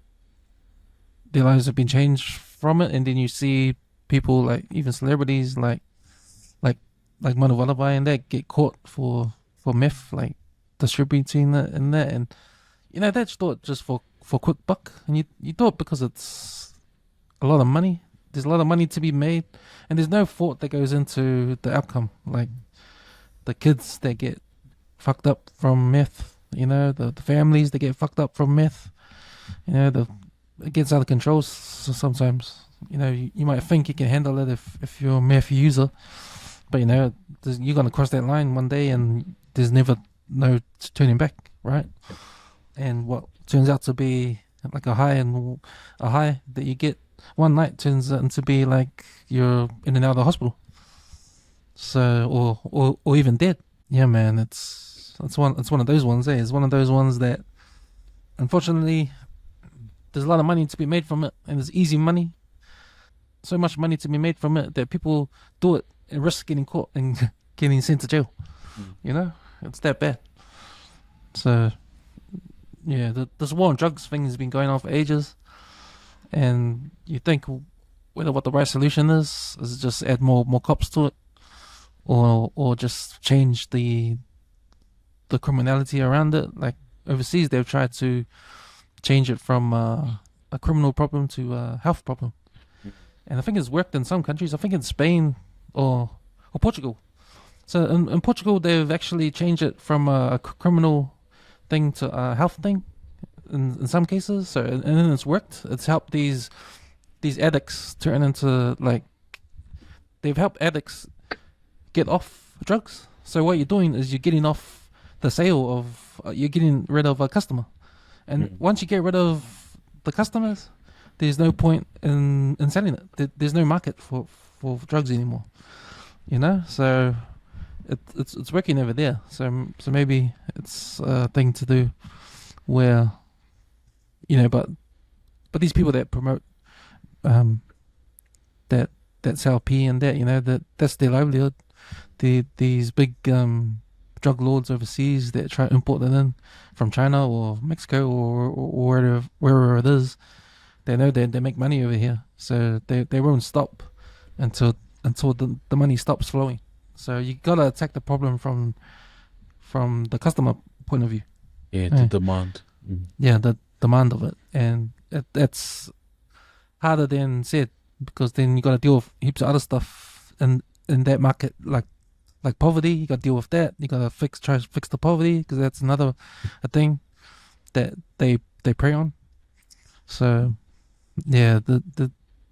their lives have been changed from it, and then you see people like even celebrities like Manu Walabai and that get caught for meth, like distributing it and that, and that's thought just for quick buck, and you thought because it's a lot of money. There's a lot of money to be made, and there's no thought that goes into the outcome, like the kids that get fucked up from meth, the families that get fucked up from meth, it gets out of control sometimes. You might think you can handle it if you're a meth user, but you're gonna cross that line one day, and there's never no turning back, right? And what turns out to be like a high that you get one night turns out to be like you're in and out of the hospital. So or even dead. Yeah, man, it's one of those ones. It's one of those ones that unfortunately there's a lot of money to be made from it, and it's easy money. So much money to be made from it that people do it and risk getting caught and getting sent to jail. It's that bad. So yeah, this war on drugs thing has been going on for ages, and you think whether what the right solution is just add more cops to it, or just change the criminality around it. Like overseas, they've tried to change it from a criminal problem to a health problem, and I think it's worked in some countries. I think in Spain or Portugal. So in Portugal, they've actually changed it from a criminal thing to a health thing in some cases. So and then it's worked. It's helped these addicts turn into they've helped addicts get off drugs. So what you're doing is you're getting off the sale of you're getting rid of a customer, and once you get rid of the customers, there's no point in selling it. There's no market for drugs anymore. So it's working over there. So maybe it's a thing to do where but these people that promote that sell P and that that's their livelihood. These big drug lords overseas that try to import them in from China or Mexico or wherever it is, they know they make money over here, so they won't stop until the money stops flowing. So you gotta attack the problem from the customer point of view. Yeah, the demand. Yeah, the demand of it, and that's harder than said, because then you gotta deal with heaps of other stuff in that market, like poverty. You gotta deal with that. You gotta try to fix the poverty, because that's another a thing that they prey on. So yeah,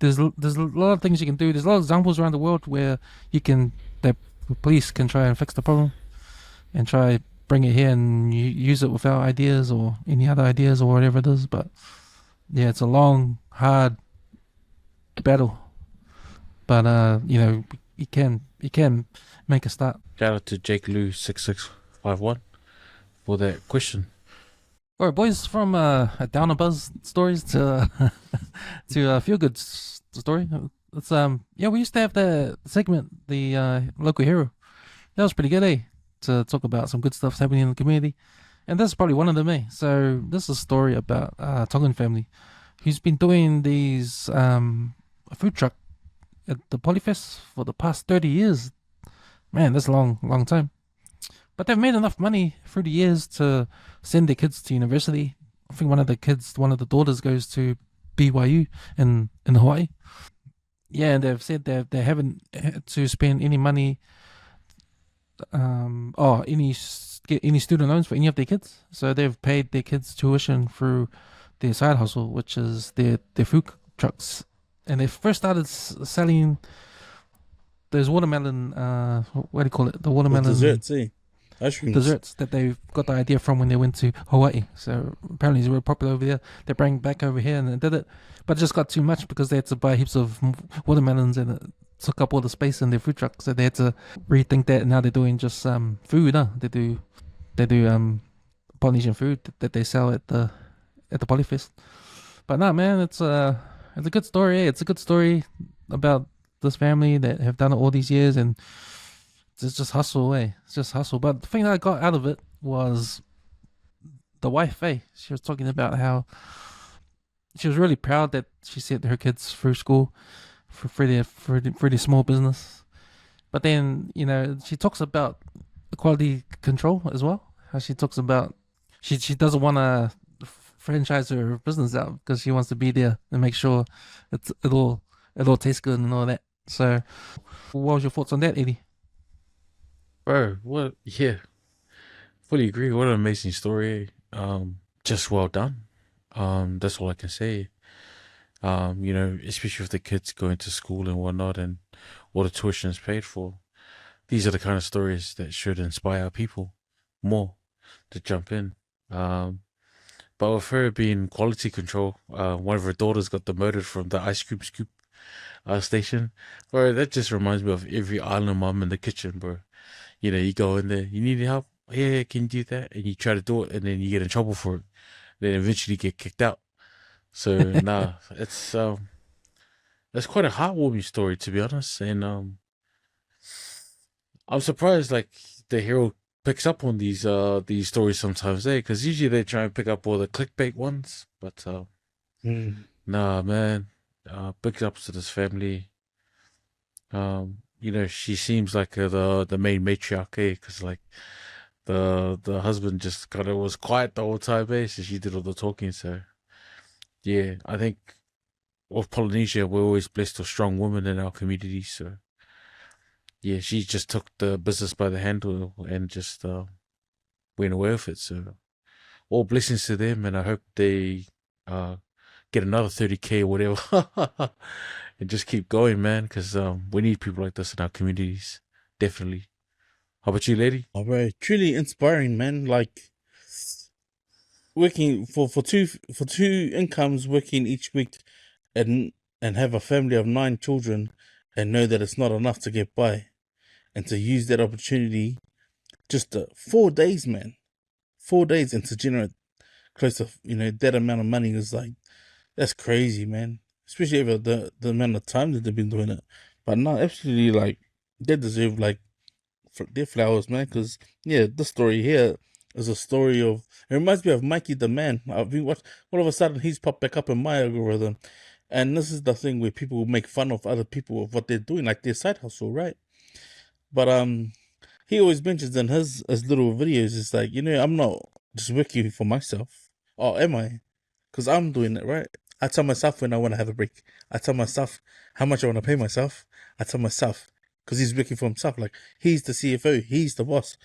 there's a lot of things you can do. There's a lot of examples around the world where the police can try and fix the problem and try bring it here and use it with our ideas or any other ideas or whatever it is. But yeah, it's a long, hard battle. But you can make a start. Shout out to Jake Lou 6651 for that question. All right, boys, from a downer buzz stories to a feel good story. It's we used to have the segment, the local hero. That was pretty good, eh? To talk about some good stuff happening in the community, and this is probably one of them, eh? So this is a story about a Tongan family who's been doing these a food truck at the Polyfest for the past 30 years. Man, that's a long time. But they've made enough money through the years to send their kids to university. I think one of the daughters goes to BYU in Hawaii. Yeah, and they've said that they haven't had to spend any money, any student loans for any of their kids. So they've paid their kids' tuition through their side hustle, which is their food trucks. And they first started selling those watermelon, what do you call it? The watermelon desserts, eh? Ice creams. desserts that they got the idea from when they went to Hawaii. So apparently it's really popular over there. They bring it back over here and they did it, but it just got too much because they had to buy heaps of watermelons and it took up all the space in their food truck. So they had to rethink that. And now they're doing just food. They do Polynesian food that they sell at the Polyfest. But no, man, it's a good story. It's a good story about this family that have done it all these years, and it's just hustle, It's just hustle. But the thing that I got out of it was the wife, She was talking about how she was really proud that she sent her kids through school for their small business. But then, she talks about quality control as well. How she talks about she doesn't want to franchise her business out because she wants to be there and make sure it all tastes good and all that. So, what was your thoughts on that, Eddie? Bro, what? Yeah, fully agree. What an amazing story. Just well done. That's all I can say. Especially with the kids going to school and whatnot, and all the tuition is paid for. These are the kind of stories that should inspire people more to jump in. But with her being quality control, one of her daughters got demoted from the ice cream scoop station. Bro, that just reminds me of every island mom in the kitchen, bro. You go in there, you need help? Yeah, can you do that? And you try to do it, and then you get in trouble for it. Then eventually get kicked out. So, it's that's quite a heartwarming story, to be honest. And I'm surprised, like, the hero picks up on these stories sometimes, because usually they try and pick up all the clickbait ones, but nah, man, big ups to this family. She seems like the main matriarch, because like the husband just kind of was quiet the whole time, so she did all the talking. So yeah, I think with Polynesia, we're always blessed with strong women in our community. So yeah, she just took the business by the handle and just went away with it. So all blessings to them, and I hope they get another 30K or whatever, and just keep going, man, because we need people like this in our communities, definitely. How about you, lady? Oh, bro, truly inspiring, man. Like working for two incomes, working each week, and have a family of 9 children, and know that it's not enough to get by. And to use that opportunity, just 4 days, man, 4 days, and to generate close to that amount of money is like, that's crazy, man. Especially over the amount of time that they've been doing it. But no, absolutely, like, they deserve like their flowers, man. Because this story here is a story of. It reminds me of Mikey the Man. I've been watching. All of a sudden, he's popped back up in my algorithm, and this is the thing where people make fun of other people of what they're doing, like their side hustle, right? But he always mentions in his little videos, it's like, I'm not just working for myself. Or am I? Because I'm doing it, right? I tell myself when I want to have a break. I tell myself how much I want to pay myself. I tell myself, because he's working for himself. Like, he's the CFO. He's the boss.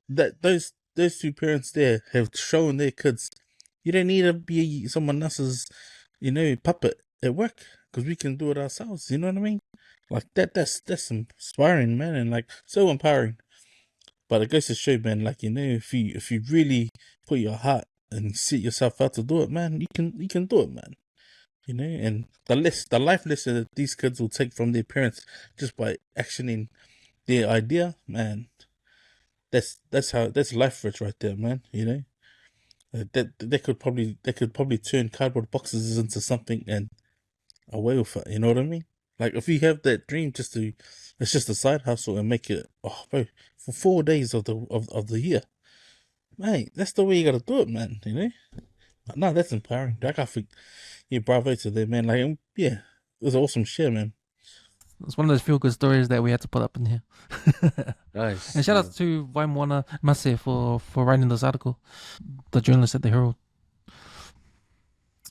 That those 2 parents there have shown their kids, you don't need to be someone else's, puppet at work, because we can do it ourselves. You know what I mean? Like that's inspiring, man, and like so empowering. But it goes to show, man, like, if you really put your heart and set yourself out to do it, man, you can do it, man. And the life lesson that these kids will take from their parents just by actioning their idea, man, that's life rich right there, man. That they could probably turn cardboard boxes into something and away with it. You know what I mean? Like, if you have that dream, it's just a side hustle and make it, bro, for 4 days of the year, mate, that's the way you gotta do it, man. No, that's empowering. Like, I think, bravo to them, man. Like, it was an awesome share, man. It's one of those feel-good stories that we had to put up in here. Nice. And shout out to Waimwana Mase for writing this article, the journalist at the Herald.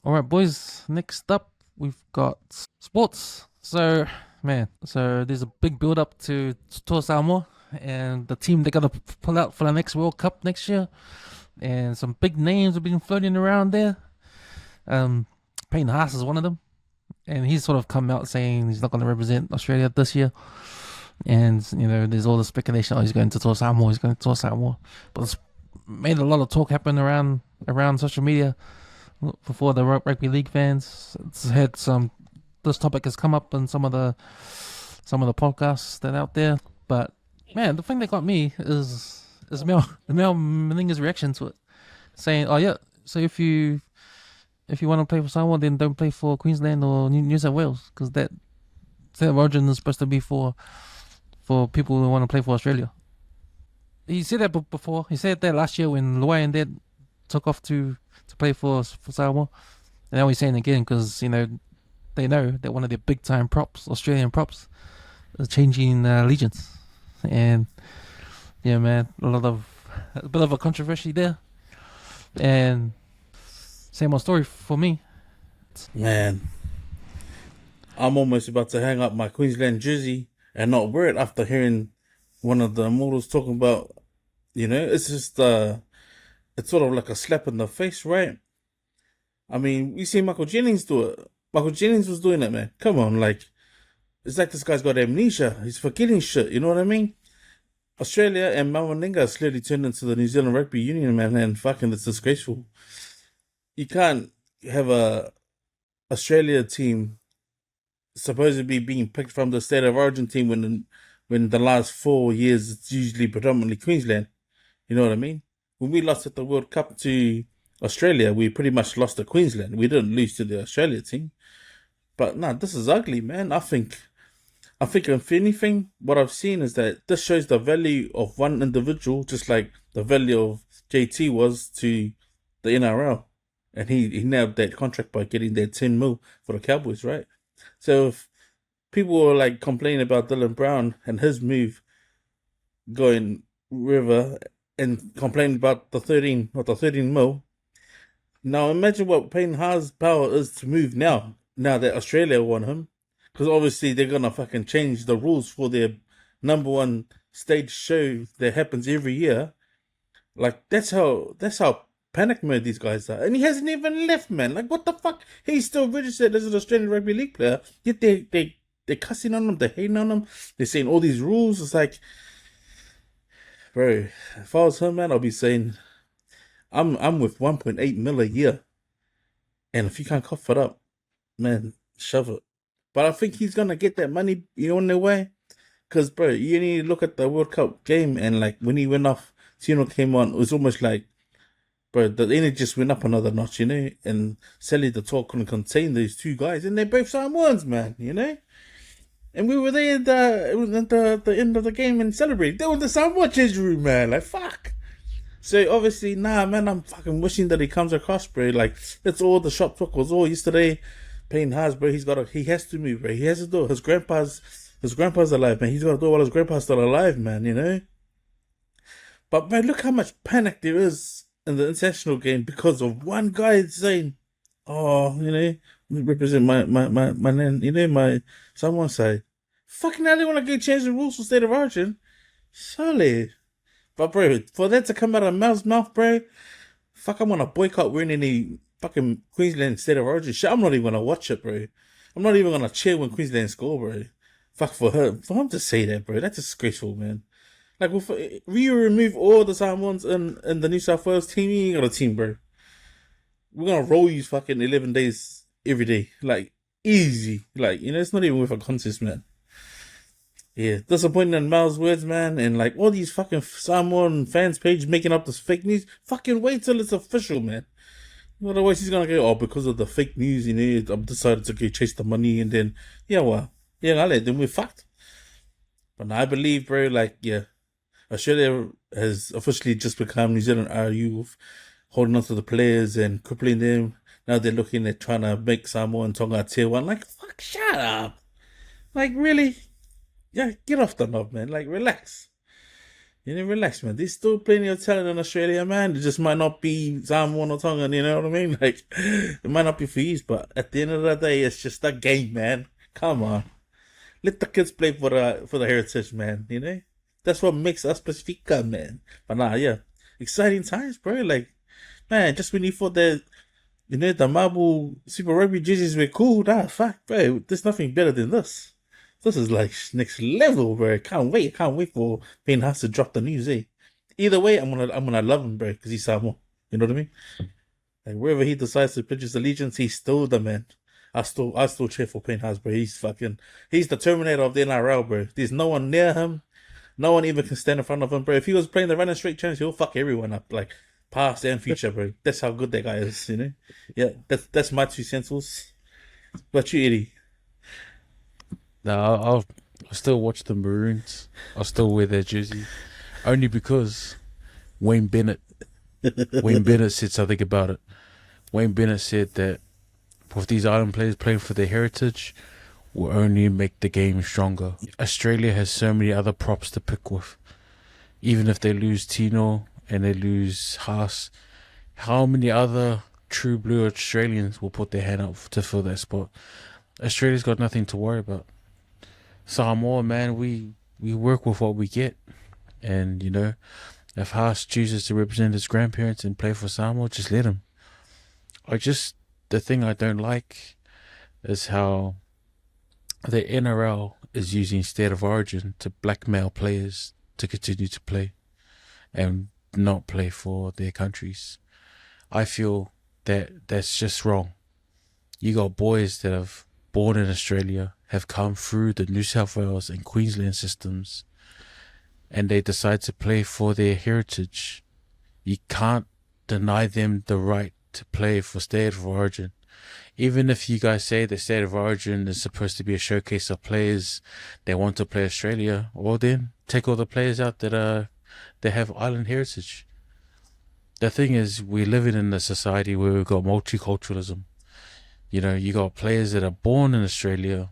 All right, boys, next up, we've got sports. So there's a big build-up to Toa Samoa and the team they got to pull out for the next World Cup next year. And some big names have been floating around there. Payne Haas is one of them. And he's sort of come out saying he's not going to represent Australia this year. And, there's all the speculation, he's going to tour Samoa. But it's made a lot of talk happen around social media before the rugby league fans. It's had this topic has come up in some of the podcasts that are out there. But man, the thing that got me is Mel Meninga's reaction to it, saying, "Oh yeah, so if you want to play for Samoa, then don't play for Queensland or New South Wales, because that state of origin is supposed to be for people who want to play for Australia." He said that before. He said that last year when Luai and Dad took off to play for Samoa. And now he's saying again because, they know that one of their big time props, Australian props, is changing allegiance. And yeah, man, a bit of a controversy there. And same old story for me. Man, I'm almost about to hang up my Queensland jersey and not wear it after hearing one of the immortals talking about, it's just, it's sort of like a slap in the face, right? I mean, we see Michael Jennings do it. Michael Jennings was doing it, man. Come on, it's like this guy's got amnesia. He's forgetting shit, you know what I mean? Australia and Meninga slowly turned into the New Zealand Rugby Union, man, and fucking it's disgraceful. You can't have a Australia team supposedly being picked from the state of origin team when the last 4 years it's usually predominantly Queensland. You know what I mean? When we lost at the World Cup to Australia, we pretty much lost to Queensland. We didn't lose to the Australia team. But no, this is ugly, man. I think if anything, what I've seen is that this shows the value of one individual, just like the value of JT was to the NRL. And he nailed that contract by getting that 10 mil for the Cowboys, right? So if people were complaining about Dylan Brown and his move going river and complaining about the 13 mil, now imagine what Payne Haas' power is to move now that Australia want him. Because obviously they're going to fucking change the rules for their number one stage show that happens every year. That's how panic mode these guys are. And he hasn't even left, man. What the fuck? He's still registered as an Australian Rugby League player. Yet they're cussing on him, they're hating on him, they're saying all these rules. It's bro, if I was him, man, I'll be saying, I'm with 1.8 mil a year. And if you can't cough it up, man, shove it. But I think he's going to get that money, in their way. Because, bro, you need to look at the World Cup game and, when he went off, Tino came on, it was almost bro, the energy just went up another notch, And Sally the talk couldn't contain those two guys. And they're both Samoans, man, And we were there at the end of the game and celebrating. They were in the Samoa change room, man. Fuck. So, obviously, man, I'm fucking wishing that he comes across, bro. That's all the shop talk was all yesterday. Payne Haas, bro, he has to move, bro. He has to do it. His grandpa's alive, man. He's got to do it while his grandpa's still alive, man, But, man, look how much panic there is in the international game because of one guy saying, oh, represent my my someone side. Fucking hell, they want to change the rules for state of origin. Surely. But, bro, for that to come out of Mel's mouth, bro, fuck, I'm going to boycott wearing any fucking Queensland state of origin shit. I'm not even going to watch it, bro. I'm not even going to cheer when Queensland score, bro. Fuck, for him to say that, bro, that's disgraceful, man. If you remove all the Samoans in the New South Wales team, you ain't got a team, bro. We're going to roll you fucking 11 days every day. Easy. It's not even with a contest, man. Yeah, disappointing in Mal's words, man, and all these fucking Samoan fans page making up this fake news. Fucking wait till it's official, man. Otherwise, he's gonna go, because of the fake news, I've decided to go chase the money, and then, then we're fucked. But I believe, bro, Australia has officially just become New Zealand RU, holding on to the players and crippling them. Now they're looking at trying to make Samoa and Tonga tier one. Fuck, shut up. Really? Yeah, get off the knob, man. Relax. Relax, man. There's still plenty of talent in Australia, man. It just might not be Samoan or Tongan, you know what I mean? It might not be for you, but at the end of the day, it's just a game, man. Come on. Let the kids play for the heritage, man, That's what makes us Pasifika, man. But exciting times, bro. Man, just when you thought that, the marble Super Rugby jerseys were cool, fuck, bro. There's nothing better than this. This is like next level, bro. Can't wait for Payne Haas to drop the news, eh? Either way, I'm gonna love him, bro, because he's Samoa. You know what I mean? Like wherever he decides to pledge his allegiance, he's still the man. I still cheer for Payne Haas, bro. He's the Terminator of the NRL, bro. There's no one near him. No one even can stand in front of him, bro. If he was playing the running straight chance, he'll fuck everyone up, like past and future, bro. That's how good that guy is, you know. Yeah, that's my 2 cents. But you, Eddie? No, I'll still watch the Maroons. I'll still wear their jersey, only because Wayne Bennett said something about it. Wayne Bennett said that with these island players playing for their heritage will only make the game stronger. Australia has so many other props to pick with. Even if they lose Tino and they lose Haas, how many other true blue Australians will put their hand up to fill that spot? Australia's got nothing to worry about. Samoa, man, we work with what we get. And, you know, if Haas chooses to represent his grandparents and play for Samoa, just let him. The thing I don't like is how the NRL is using state of origin to blackmail players to continue to play and not play for their countries. I feel that that's just wrong. You got boys that have born in Australia, have come through the New South Wales and Queensland systems, and they decide to play for their heritage. You can't deny them the right to play for state of origin. Even if you guys say the state of origin is supposed to be a showcase of players that want to play Australia, well then take all the players out that have island heritage. The thing is, we're living in a society where we've got multiculturalism. You know, you got players that are born in Australia,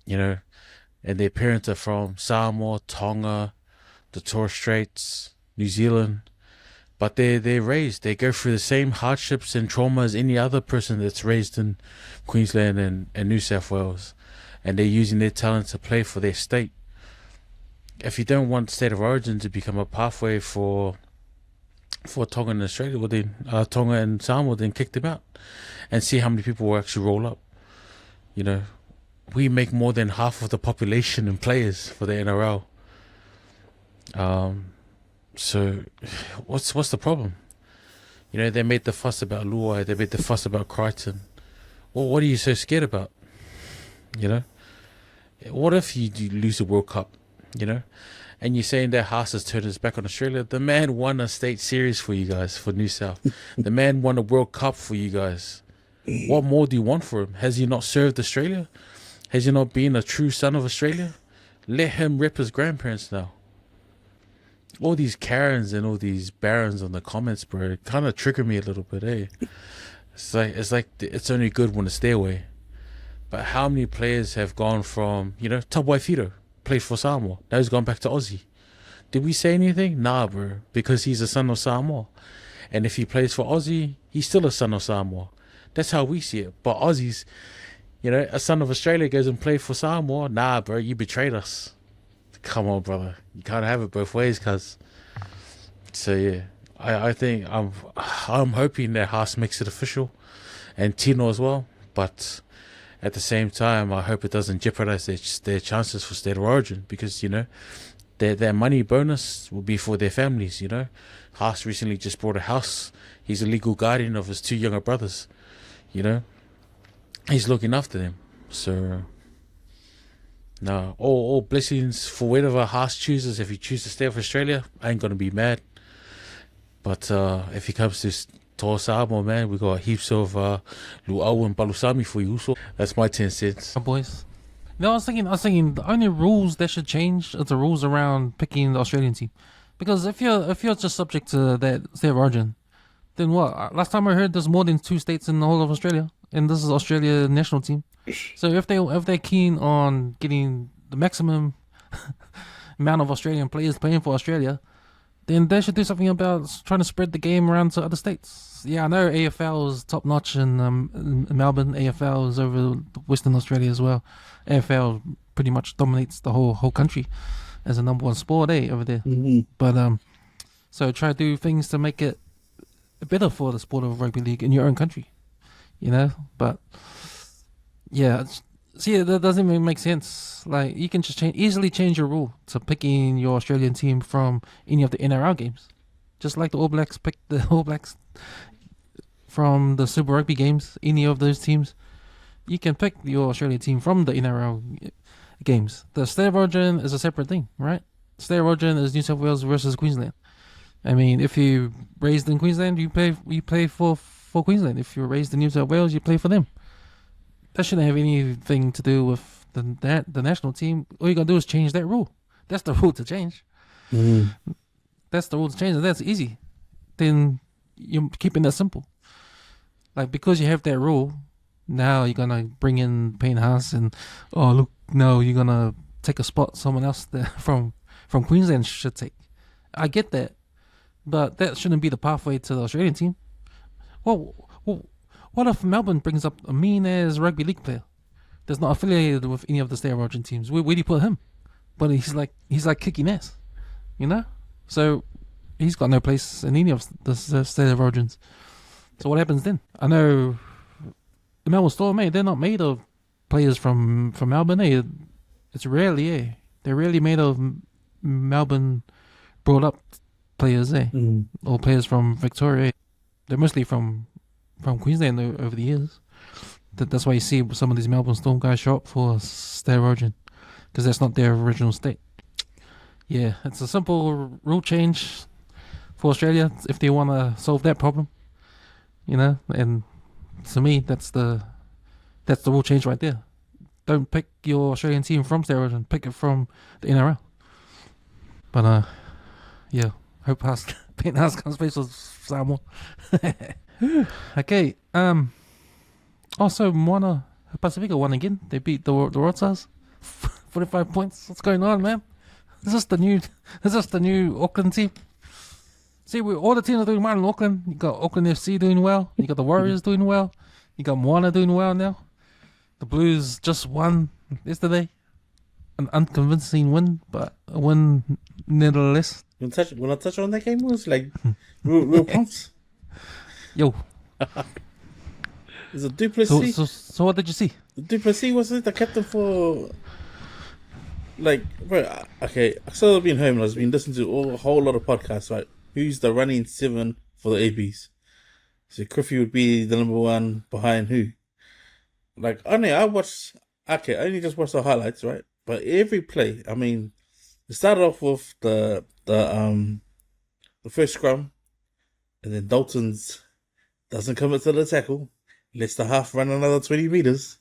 you know, and their parents are from Samoa, Tonga, the Torres Straits, New Zealand. But they go through the same hardships and trauma as any other person that's raised in Queensland and New South Wales. And they're using their talent to play for their state. If you don't want state of origin to become a pathway for Tonga and Australia, well then Tonga and Samoa, then kick them out and see how many people will actually roll up. You know, we make more than half of the population in players for the NRL. So what's the problem? You know, they made the fuss about Luai, they made the fuss about Crichton. Well, what are you so scared about? You know, what if you lose the World Cup? You know, and you're saying that Haas has turned his back on Australia. The man won a state series for you guys, for New South. The man won a World Cup for you guys. What more do you want for him? Has he not served Australia? Has he not been a true son of Australia? Let him rep his grandparents now. All these Karens and all these Barons on the comments, bro, kind of trigger me a little bit, eh? It's like it's only good when it's their way. But how many players have gone from, you know, Tabuai Fido played for Samoa, now he's gone back to Aussie. Did we say anything? Nah, bro, because he's a son of Samoa. And if he plays for Aussie, he's still a son of Samoa. That's how we see it. But Aussies, you know, a son of Australia goes and plays for Samoa. Nah, bro, you betrayed us. Come on, brother. You can't have it both ways, cuz. So yeah, I think I'm hoping that Haas makes it official, and Tino as well. But at the same time, I hope it doesn't jeopardize their chances for state of origin, because, you know, their money bonus will be for their families. You know, Haas recently just bought a house. He's a legal guardian of his 2 younger brothers. You know, he's looking after them. So. No, all blessings for whatever Haas chooses. If he chooses to stay with Australia, I ain't gonna be mad. But if he comes to Toa Samoa, man, we got heaps of Luau and Palusami for you. So that's my 10 cents. Boys. No, I was thinking the only rules that should change are the rules around picking the Australian team. Because if you're just subject to that state of origin, then what? Last time I heard, there's more than 2 states in the whole of Australia, and this is Australia national team. So if they're keen on getting the maximum amount of Australian players playing for Australia, then they should do something about trying to spread the game around to other states. Yeah, I know AFL is top notch in Melbourne. AFL is over Western Australia as well. AFL pretty much dominates the whole country as a number 1 sport, over there. Mm-hmm. But so try to do things to make it better for the sport of rugby league in your own country, you know. But yeah, See, that doesn't even make sense. Like, you can just easily change your rule to picking your Australian team from any of the NRL games. Just like the All Blacks picked the All Blacks from the Super Rugby games, any of those teams. You can pick your Australian team from the NRL games. The State of Origin is a separate thing, right? State of Origin is New South Wales versus Queensland. I mean, if you raised in Queensland, you play for Queensland. If you're raised in New South Wales, you play for them. That shouldn't have anything to do with the national team. All you gotta do is change that rule. That's the rule to change. That's the rule to change, and that's easy. Then you're keeping that simple. Like, because you have that rule, now you're gonna bring in Payne Haas and look, no, you're gonna take a spot someone else that from Queensland should take. I get that, but that shouldn't be the pathway to the Australian team. Well, what if Melbourne brings up a mean-ass rugby league player that's not affiliated with any of the State of Origin teams? Where do you put him? But he's like kicking ass, you know? So he's got no place in any of the State of Origins. So what happens then? I know the Melbourne Storm, they're not made of players from Melbourne, It's rarely, They're rarely made of Melbourne brought-up players, or players from Victoria. They're mostly from Queensland over the years. That's why you see some of these Melbourne Storm guys show up for State of Origin, because that's not their original state. Yeah, it's a simple rule change for Australia if they want to solve that problem, you know. And to me, that's the rule change right there. Don't pick your Australian team from State of Origin. Pick it from the NRL. But yeah, hope Payne Haas comes face with Samoa. Okay. Also, Moana Pasifika won again. They beat the Rotas. 45 points. What's going on, man? Is this the new Auckland team? See, all the teams are doing well in Auckland. You got Auckland FC doing well. You got the Warriors doing well. You got Moana doing well now. The Blues just won yesterday. An unconvincing win, but a win nevertheless. When I touch on that game, it was like real pumps. Yo. There's a Duplessis. So what did you see? Duplessis was the captain for, like, bro, okay, I started being home and I was been listening to a whole lot of podcasts, right? Who's the running 7 for the ABs? So Griffey would be the number 1 behind who? Like, I only just watched the highlights, right? But every play, I mean, it started off with the first scrum, and then Dalton's doesn't commit to the tackle, lets the half run another 20 meters,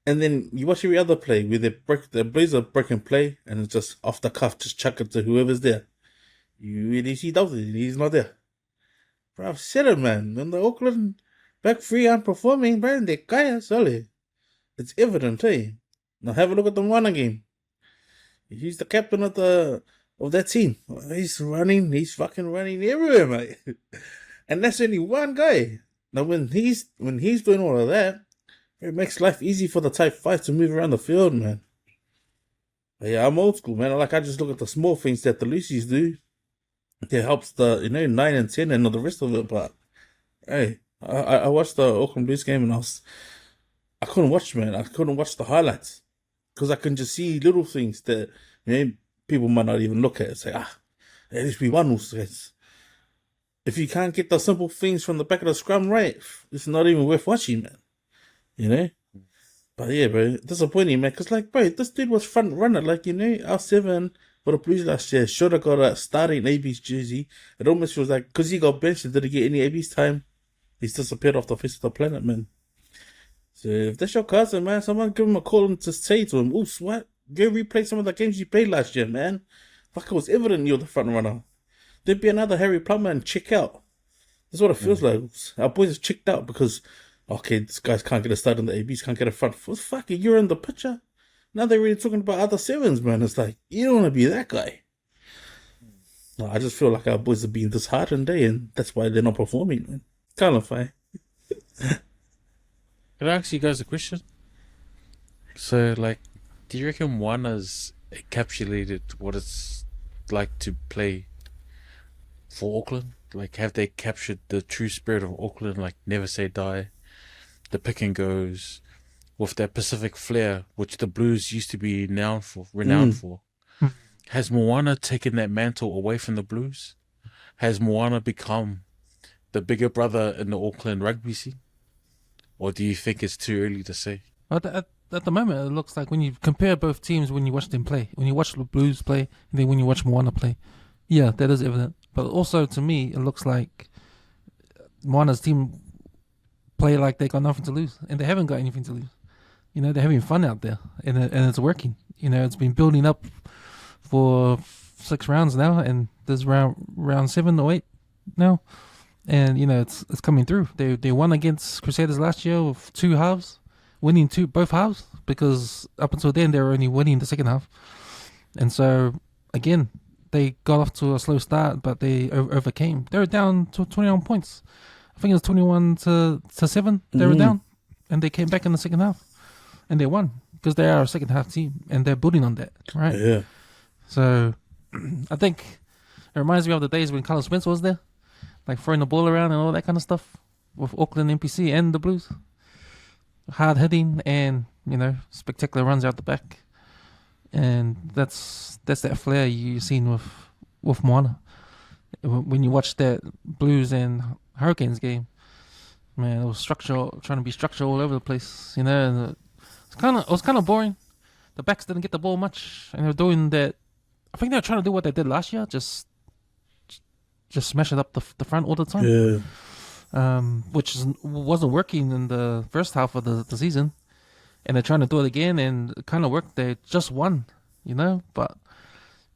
and then you watch every other play where the Blues are breaking play, and it's just off the cuff, just chuck it to whoever's there. You really see Dalton, he's not there. Bro, I've said it, man. When the Auckland back three aren't performing, bro, they kaya, solid. It's evident, eh? Now have a look at the Moana game. He's the captain of that team. He's fucking running everywhere, mate. And that's only one guy. Now when he's doing all of that, it makes life easy for the type 5 to move around the field, man. But yeah, I'm old school, man. I just look at the small things that the Lucy's do. It helps the 9 and 10 and all the rest of it. But hey, I watched the Auckland Blues game and I couldn't watch, man. I couldn't watch the highlights because I can just see little things that people might not even look at and say, at least we won. If you can't get the simple things from the back of the scrum right, it's not even worth watching, man. You know? But yeah, bro, disappointing, man. Because, like, bro, this dude was front runner. Like, R7 for the Blues last year should have got a starting AB's jersey. It almost feels like, because he got benched and didn't get any AB's time, he's disappeared off the face of the planet, man. So if that's your cousin, man, someone give him a call and just say to him, "Ooh, what? Go replay some of the games you played last year, man. Fuck, it was evident you're the front runner. There'd be another Harry Plummer and check out." That's what it feels like. Our boys are checked out because, okay, these guys can't get a start in the ABs, can't get a front. Fuck it, you're in the picture. Now they're really talking about other sevens, man. It's like, you don't want to be that guy. No, I just feel like our boys are being disheartened, and that's why they're not performing, man. Kind of fine. Can I ask you guys a question? So, like, do you reckon Moana's encapsulated what it's like to play for Auckland? Like, have they captured the true spirit of Auckland? Like, never say die, the pick and goes, with that Pacific flair, which the Blues used to be renowned for. Has Moana taken that mantle away from the Blues? Has Moana become the bigger brother in the Auckland rugby scene? Or do you think it's too early to say? At the moment, it looks like when you compare both teams, when you watch them play, when you watch the Blues play, and then when you watch Moana play, yeah, that is evident. But also, to me, it looks like Moana's team play like they got nothing to lose, and they haven't got anything to lose. You know, they're having fun out there, and it's working. You know, it's been building up for 6 rounds now, and there's round 7 or 8 now, and you know it's coming through. They won against Crusaders last year with 2 halves, winning both halves, because up until then they were only winning the second half, and so again they got off to a slow start, but they overcame. They were down to 21 points. I think it was 21 to 7. They were down, and they came back in the second half, and they won because they are a second half team, and they're building on that, right? Yeah. So I think it reminds me of the days when Carlos Spencer was there, like throwing the ball around and all that kind of stuff with Auckland NPC and the Blues. Hard hitting and, you know, spectacular runs out the back. And that's that flair you've seen with Moana. When you watch that Blues and Hurricanes game, man, it was trying to be structural all over the place, you know. And it was kind of boring. The backs didn't get the ball much, and they were doing that. I think they were trying to do what they did last year, just smash it up the front all the time. Yeah. Which wasn't working in the first half of the season, and they're trying to do it again, and it kind of worked. They just won, you know, but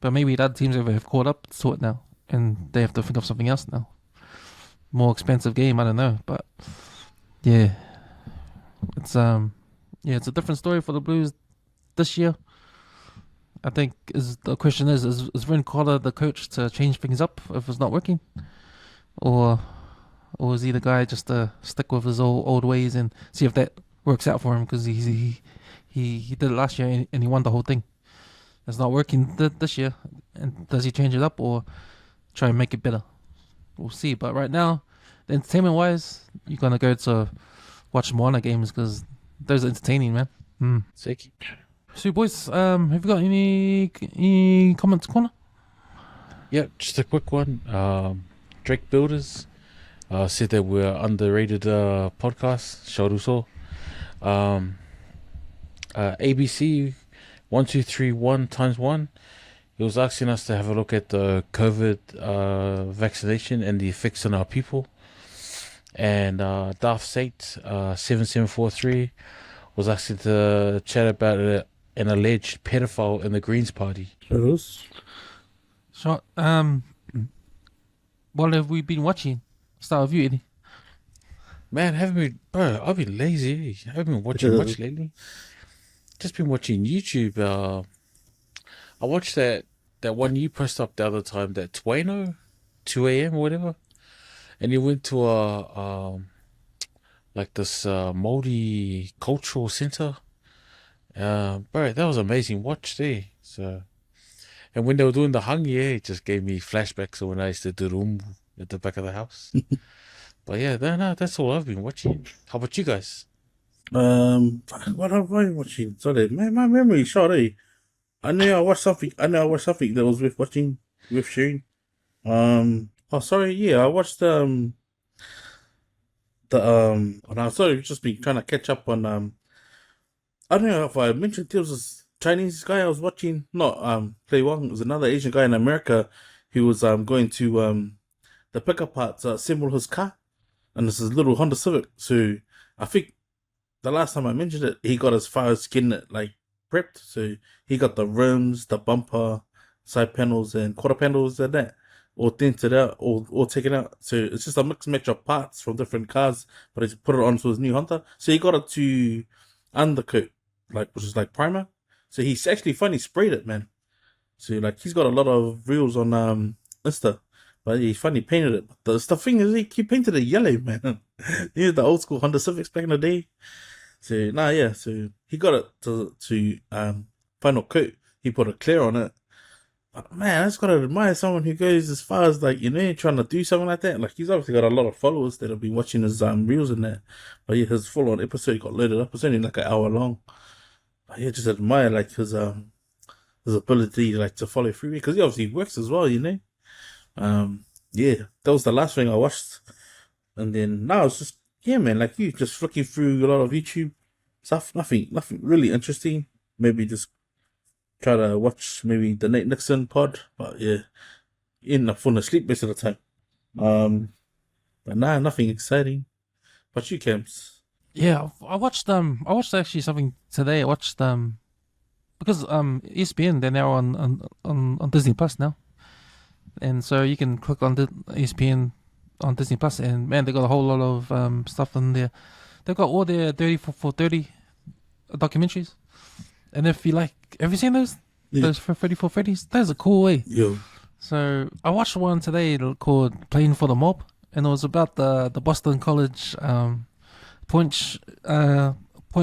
maybe the other teams have caught up to it now, and they have to think of something else now. More expensive game, I don't know, but yeah, it's a different story for the Blues this year. I think the question is Vern Cotter the coach to change things up if it's not working, or is he the guy just to stick with his old ways and see if that works out for him? Because he did it last year and he won the whole thing. It's not working this year, and does he change it up or try and make it better? We'll see. But right now, entertainment wise, you're gonna go to watch Moana games because those are entertaining, man. Seki. So, boys, have you got any comments, corner? Yeah, just a quick one. Drake Builders said that we're underrated podcast. Shoruso. ABC 1231 times 1. He was asking us to have a look at the COVID vaccination and the effects on our people. And Darth Sate 7743 was asking to chat about an alleged pedophile in the Greens Party. So, what have we been watching? Start with you, Eddie. Man, I've been lazy. I haven't been watching much lately. Just been watching YouTube. I watched that one you posted up the other time, that Tueno, 2 a.m. or whatever. And you went to this multicultural center. Bro, that was amazing. Watch there. So, and when they were doing the hangi, it just gave me flashbacks of when I used to do rumbu at the back of the house. But yeah, no, that's all I've been watching. How about you guys? What have I been watching? Sorry, my memory is short. I know I watched something. That was with Shane. Oh, sorry. Yeah, I watched Oh, no, sorry, I've just been trying to catch up on I don't know if I mentioned there was this Chinese guy I was watching. Not Play Wong. It was another Asian guy in America who was going to the pickup parts assemble his car, and this is little Honda Civic. So I think the last time I mentioned it, he got as far as getting it like prepped. So he got the rims, the bumper, side panels, and quarter panels and that all tinted out, all taken out. So it's just a mixed match of parts from different cars, but he put it onto his new Honda. So he got it to undercoat, which is like primer. So he's actually funny sprayed it, man. So he's got a lot of reels on Insta, but he funny painted it. But the thing is, he painted it yellow, man. He had the old school Honda Civics back in the day. So so he got it to final coat. He put a clear on it, Man, I just gotta admire someone who goes as far as like, trying to do something like that. Like he's obviously got a lot of followers that have been watching his reels and that. But yeah, his full on episode got loaded up. It's only like an hour long. But yeah, just admire like his ability like to follow through because he obviously works as well. Yeah, that was the last thing I watched. And then now it's just man, like you just flicking through a lot of YouTube stuff, nothing really interesting. Maybe just try to watch maybe the Nate Nixon pod, but yeah, end up falling asleep most of the time. But nah, nothing exciting. But you, Camps? Yeah, I watched actually something today. I watched because ESPN, they're now on Disney Plus now, and so you can click on the ESPN on Disney Plus, and man, they got a whole lot of stuff in there. They've got all their 30 for 30 documentaries, and if you like, have you seen those? Yeah. Those for 30 for 30s? Those are cool, eh? Yo, So I watched one today called "Playing for the Mob," and it was about the Boston College point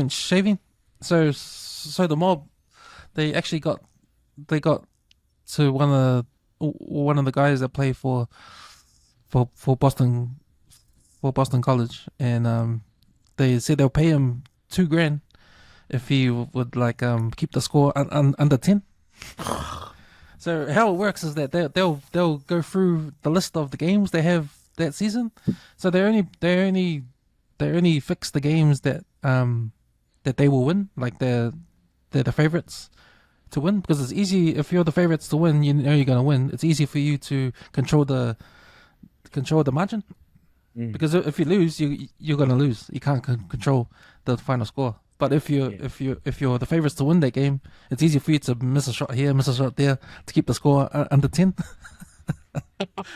shaving. So the mob, they actually got to one of the guys that play for Boston College, and they said they'll pay him $2,000 if he would like keep the score under 10. So how it works is that they'll go through the list of the games they have that season. So they only fix the games that they will win, like they're the favorites to win, because it's easy if you're the favorites to win. You know you're gonna win. It's easy for you to control the margin, because if you lose, you're gonna lose. You can't control the final score. But if you're the favorites to win that game, it's easy for you to miss a shot here, miss a shot there to keep the score under 10.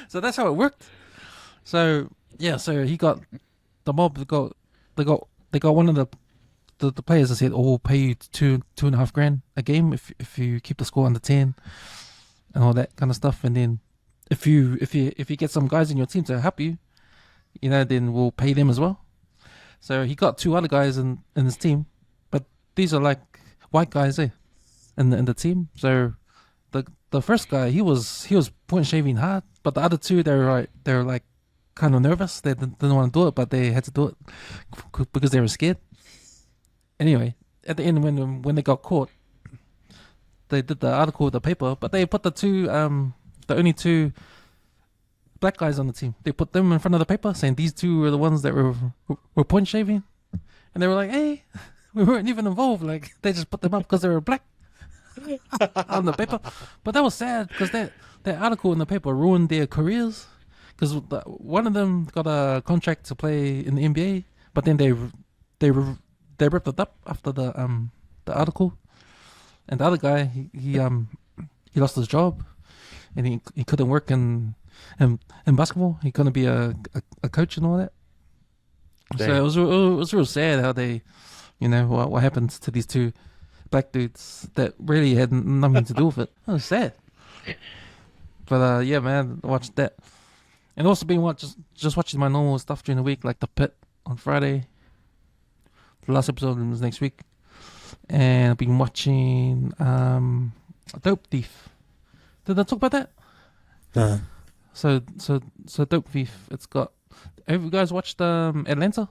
So that's how it worked. So yeah, so he got the mob. They got one of the players that said, "Oh, we'll pay you $2,500 a game if you keep the score under 10," and all that kind of stuff. And then if you get some guys in your team to help you, then we'll pay them as well. So he got two other guys in his team, but these are like white guys, in the team. So the first guy, he was point shaving hard, but the other two, they're like kind of nervous. They didn't want to do it, but they had to do it because they were scared. Anyway, at the end, when they got caught, they did the article with the paper, but they put the only two black guys on the team. They put them in front of the paper, saying these two were the ones that were point shaving, and they were like, "Hey, we weren't even involved." Like they just put them up because they were black on the paper. But that was sad because that article in the paper ruined their careers. Because one of them got a contract to play in the NBA, but then they ripped it up after the article, and the other guy he lost his job, and he couldn't work in basketball. He couldn't be a coach and all that. Dang. So it was real sad how they, what happened to these two black dudes that really had nothing to do with it. It was sad. But yeah, man, I watched that. And also been just watching my normal stuff during the week, like The Pit on Friday. The last episode was next week. And I've been watching Dope Thief. Did I talk about that? nah. So Dope Thief, it's got... Have you guys watched Atlanta?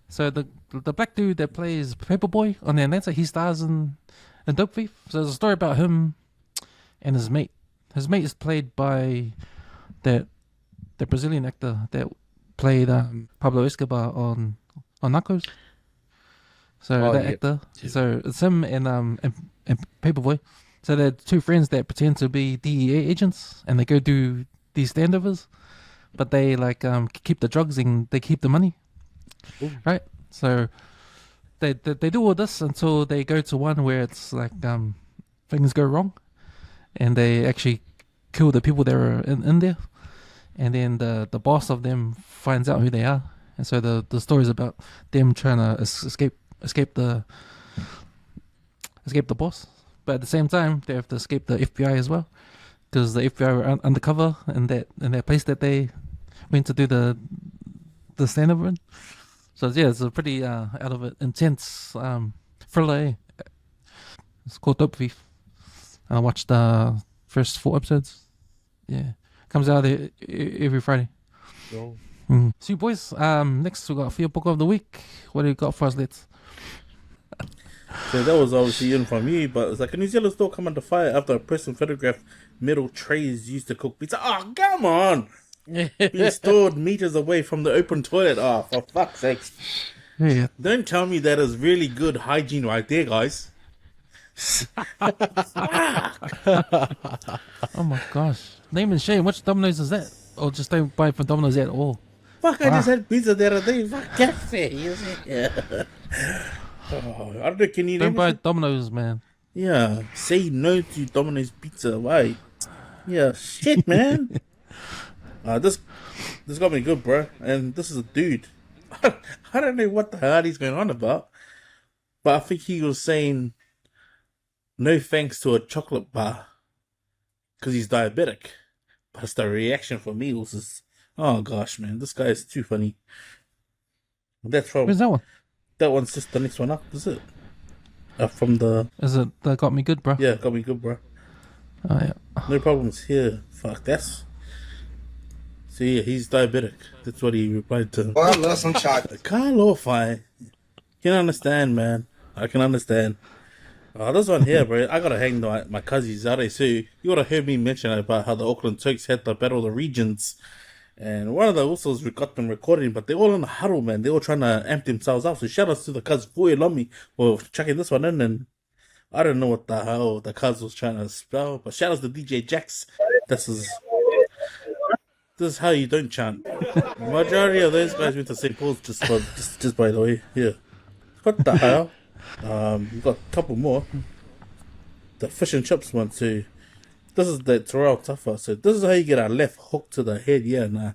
So the black dude that plays Paperboy on Atlanta, he stars in Dope Thief. So there's a story about him and his mate. His mate is played by the Brazilian actor that played Pablo Escobar on Narcos. So actor. Yeah. So it's him and Paperboy. So they're two friends that pretend to be DEA agents, and they go do these standovers, but they like keep the drugs and they keep the money. Ooh. Right? So they do all this until they go to one where it's like things go wrong, and they actually kill the people that are in there, and then the boss of them finds out who they are, and so the story is about them trying to escape the boss, but at the same time they have to escape the FBI as well, because the FBI were undercover in that place that they went to do the standover in. So yeah, it's a pretty out of it intense thriller. It's called Dope Thief. I watched the first 4 episodes. Yeah, comes out every Friday. Yo. So, boys, next we got Fia Poko of the week. What do you got for us, Let's? So that was obviously in from you, but it's like a New Zealand store come under fire after a person photographed metal trays used to cook pizza. Oh, come on! Being stored meters away from the open toilet. Oh, for fuck's sake. Yeah. Don't tell me that is really good hygiene right there, guys. Oh my gosh. Name and shame. Which Domino's is that? Or just don't buy from Domino's at all? Fuck, I just had pizza the other day. Fuck, cafe. Oh, I don't know, can you Don't name buy it? Domino's, man. Yeah, say no to Domino's Pizza. Why? Yeah, shit, man. This got me good, bro. And this is a dude. I don't know what the hell he's going on about, but I think he was saying no thanks to a chocolate bar because he's diabetic. But it's the reaction for me was just, oh gosh, man, this guy is too funny. That's from Where's that one? that one's just the next one up, is it? From the Is it That Got Me Good, bro? yeah, got me good, bro. Oh, yeah. No problems here. Fuck, that's. So yeah, he's diabetic. That's what he replied to. Well, I love some chocolate. Carlo, fine. Can understand, man. I can understand. This one here, bro. I gotta hang my cousins out there. So you would have heard me mention about how the Auckland Turks had the Battle of the Regions. And one of the usos got them recording, but they're all in a huddle, man. They're all trying to amp themselves up. So shout outs to the cuz for Lomi for chucking this one in. And I don't know what the hell the cuz was trying to spell, but shout outs to DJ Jax. This is how you don't chant. Majority of those guys went to St. Paul's just by the way. Yeah. What the hell? You got a couple more. The fish and chips one too. This is the Terrell Tuffer. So this is how you get a left hook to the head. Yeah, nah.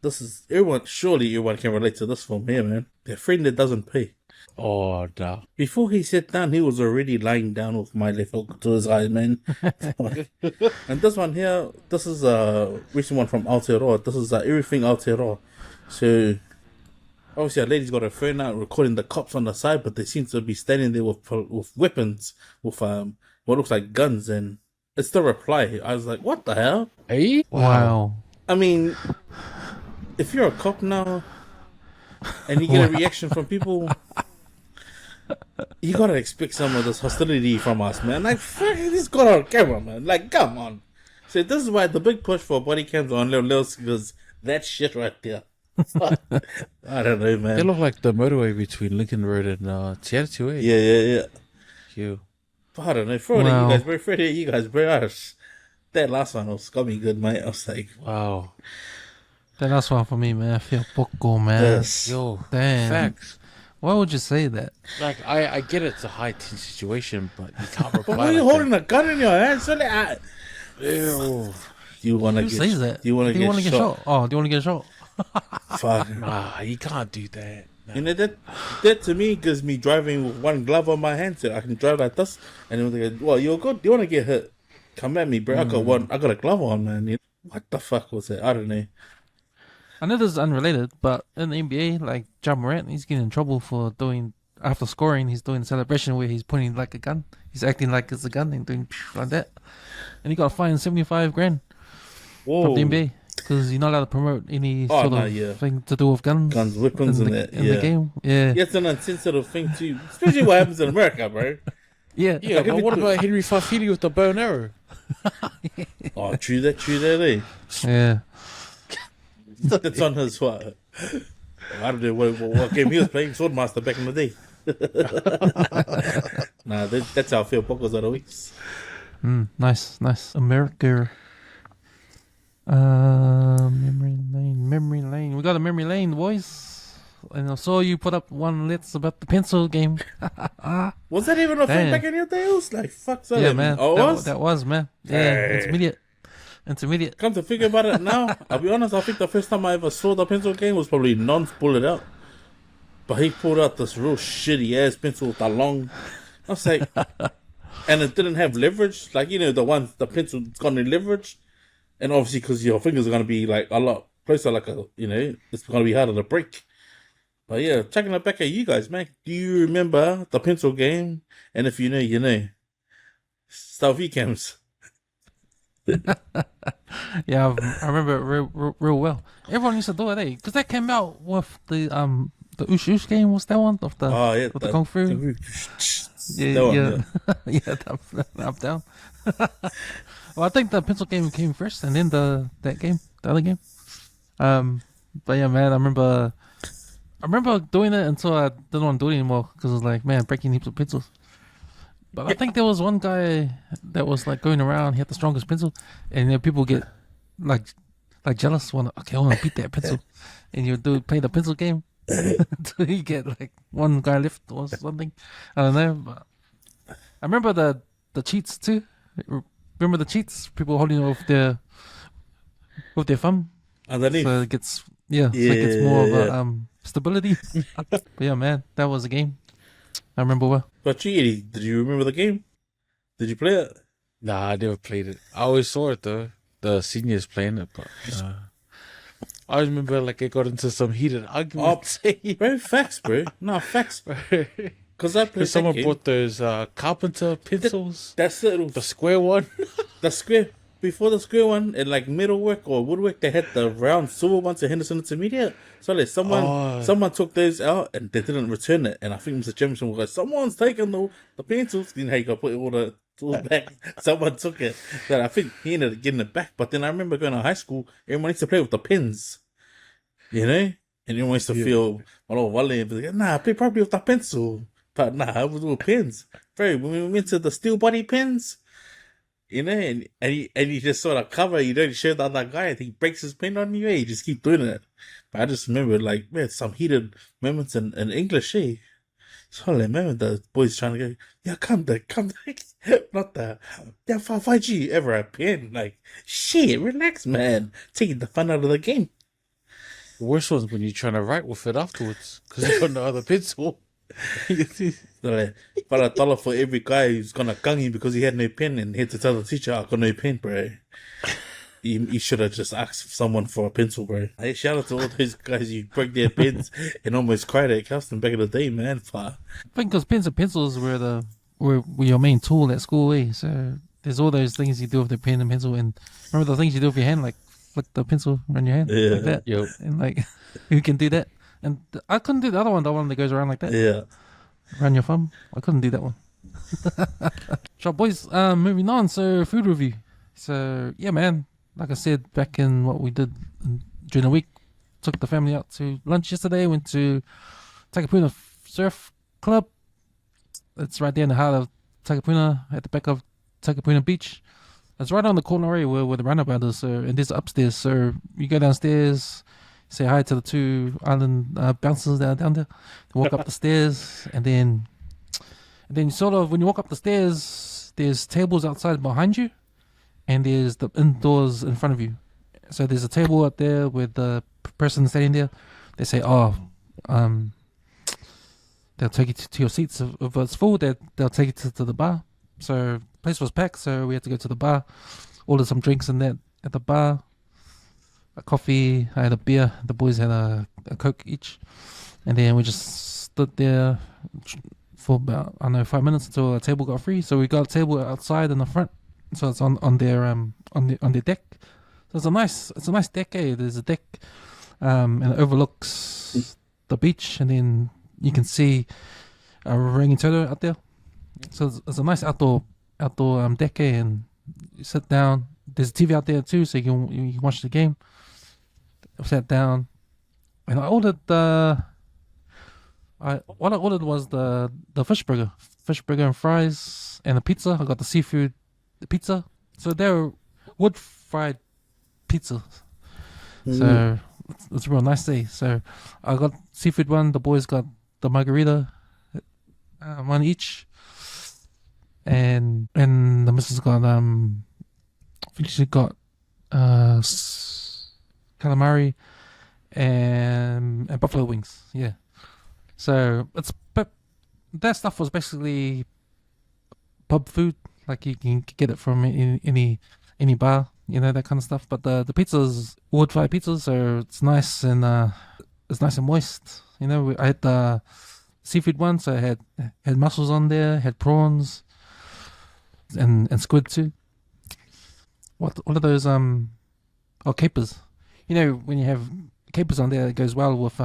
This is surely everyone can relate to this film here, man. The friend that doesn't pay. Oh, no. Before he sat down, he was already lying down with my left hook to his eye, man. And this one here, this is a recent one from Aotearoa. This is Everything Aotearoa. So, obviously, a lady's got her phone out recording the cops on the side, but they seem to be standing there with weapons, with what looks like guns, and it's the reply. I was like, what the hell? Hey? Wow. I mean, if you're a cop now, and you get a reaction from people, you gotta expect some of this hostility from us, man. Like, fuck, this got on camera, man. Like, come on. So this is why the big push for body cams on Lil because that shit right there. I don't know, They man. look like the motorway between Lincoln Road and Te Atu, eh? Yeah. You. I don't know. Throw it at you guys, bro. Throw it at you guys, bro. That last one was got me good, mate. I was like, Wow. That last one for me, man. Fia Poko, man. yes. Yo. Damn. Facts. Why would you say that? Like, I get it's a high tense situation, but you can't reply. But why are you like holding a gun in your hand? So that. Ew. you wanna Who get? says that? You wanna Do you get want to get shot? Oh, do you want to get shot? Fuck. Nah, you can't do that. Nah. You know that to me gives me driving with one glove on my hand, so I can drive like this. And then they go, "Well, you're good. You want to get hit? Come at me, bro. I got a glove on, man. What the fuck was that? I don't know. I know this is unrelated, but in the NBA, like Ja Morant, he's getting in trouble for doing, after scoring, he's doing a celebration where he's pointing like a gun. He's acting like it's a gun and doing like that. And he got fined 75 grand from the NBA because you're not allowed to promote any sort of thing to do with guns, weapons, in the game. Yeah. Yeah, it's an insensitive thing too, especially what happens in America, bro. Yeah. Yeah, but what about Henry Fafili with the bow and arrow? Oh, true that, eh? Yeah. That's on his what? I don't know what game he was playing. Swordmaster back in the day. Nah, that's how I feel. Pokos of the weeks. Nice. America. Memory lane. We got a memory lane, boys. And I saw you put up one let's about the pencil game. Was that even a thing Damn. back in your day? It was like, fuck that. Yeah, man. Oh, That was, man. Yeah, intermediate. Come to think about it now, I'll be honest, I think the first time I ever saw the pencil game was probably Non's pulled it out. But he pulled out this real shitty ass pencil with a long. I was like, and it didn't have leverage. Like, the pencil that's got no leverage. And obviously, because your fingers are going to be like a lot closer, it's going to be harder to break. But yeah, checking it back at you guys, man. Do you remember the pencil game? And if you know, you know. Selfie cams. Yeah, I remember it real well. Everyone used to do it, because that came out with the usos game. What's that one of the Oh yeah, with the kung fu? Yeah, That one, yeah, yeah. Up down. Well, I think the pencil game came first, and then the other game. But yeah, man, I remember doing it until I didn't want to do it anymore because it was like, man, breaking heaps of pencils. But I think there was one guy that was like going around. He had the strongest pencil, and people get like jealous. I want to beat that pencil, and you play the pencil game until you get like one guy left or something. I don't know. But I remember the cheats too. Remember the cheats? People holding it with their thumb, underneath. so it gets so it gets more of a stability. But yeah, man, that was a game I remember well. But you, Eddie, did you remember the game? Did you play it? Nah, I never played it. I always saw it though. The seniors playing it, but I remember like it got into some heated arguments. Bro, facts, bro. No, facts. Because I played Someone that game. brought those carpenter pencils. That's it. The square one. The square. Before the square one, in like metalwork or woodwork, they had the round silver ones at Henderson Intermediate. So like someone took those out and they didn't return it. And I think Mr. Jemison was like, someone's taken the pencils. You know how you got to put all the tools back. Someone took it. So I think he ended up getting it back. But then I remember going to high school, everyone used to play with the pins. You know? And everyone used to feel, like, nah, play properly with the pencil. But nah, I was with pins. Bro, when we went to the steel body pins, you know, and you just sort of cover, you don't show the other guy, and he breaks his pen on you, you just keep doing it. But I just remember, like, man, some heated moments in English, eh? So I remember the boys trying to go, yeah, come back. Not the, yeah, 5G, ever a pen. Like, shit, relax, man. Taking the fun out of the game. The worst one's when you're trying to write with it afterwards because you got no other pencil. So like, $1 for every guy who's gonna gung you because he had no pen and he had to tell the teacher, I got no pen, bro. You should have just asked someone for a pencil, bro. Hey, shout out to all those guys who broke their pens and almost cried at Custom back in the day, man. I think because pens and pencils were your main tool at school, eh? So there's all those things you do with the pen and pencil, and remember the things you do with your hand, like flick the pencil around your hand, like that. Yep. And like, who can do that? And I couldn't do the other one, the one that goes around like that. Yeah. Around your thumb. I couldn't do that one. So, boys, moving on. So, food review. So, yeah, man. Like I said, back in what we did during the week, took the family out to lunch yesterday. Went to Takapuna Surf Club. It's right there in the heart of Takapuna, at the back of Takapuna Beach. It's right on the corner area where the runabout is. And this upstairs. So, you go downstairs, say hi to the two island bouncers that are down there. They walk up the stairs, and then sort of when you walk up the stairs, there's tables outside behind you, and there's the indoors in front of you. So there's a table out there with the person standing there. They say, they'll take you to your seats. If it's full, they'll take you to the bar. So the place was packed, so we had to go to the bar, order some drinks and that at the bar. A coffee, I had a beer, the boys had a Coke each, and then we just stood there for about 5 minutes until a table got free. So we got a table outside in the front, so it's on their deck. So it's a nice deck, eh? There's a deck, and it overlooks the beach, and then you can see a Rangitoto out there. So it's a nice outdoor deck, eh? And you sit down. There's a TV out there too, so you can watch the game. I sat down, and I ordered what I ordered was the fish burger and fries, and a pizza. I got the seafood pizza. So they're wood fried pizza. So it's a real nice day. So I got seafood one. The boys got the margarita, one each, and the missus got I think she got calamari and buffalo wings. Yeah. So but that stuff was basically pub food, like you can get it from any bar, you know, that kind of stuff. But the pizza's wood fired pizza, so it's nice and moist. You know, I had the seafood one, so I had mussels on there, had prawns, and squid too. What are those capers? You know, when you have capers on there, it goes well with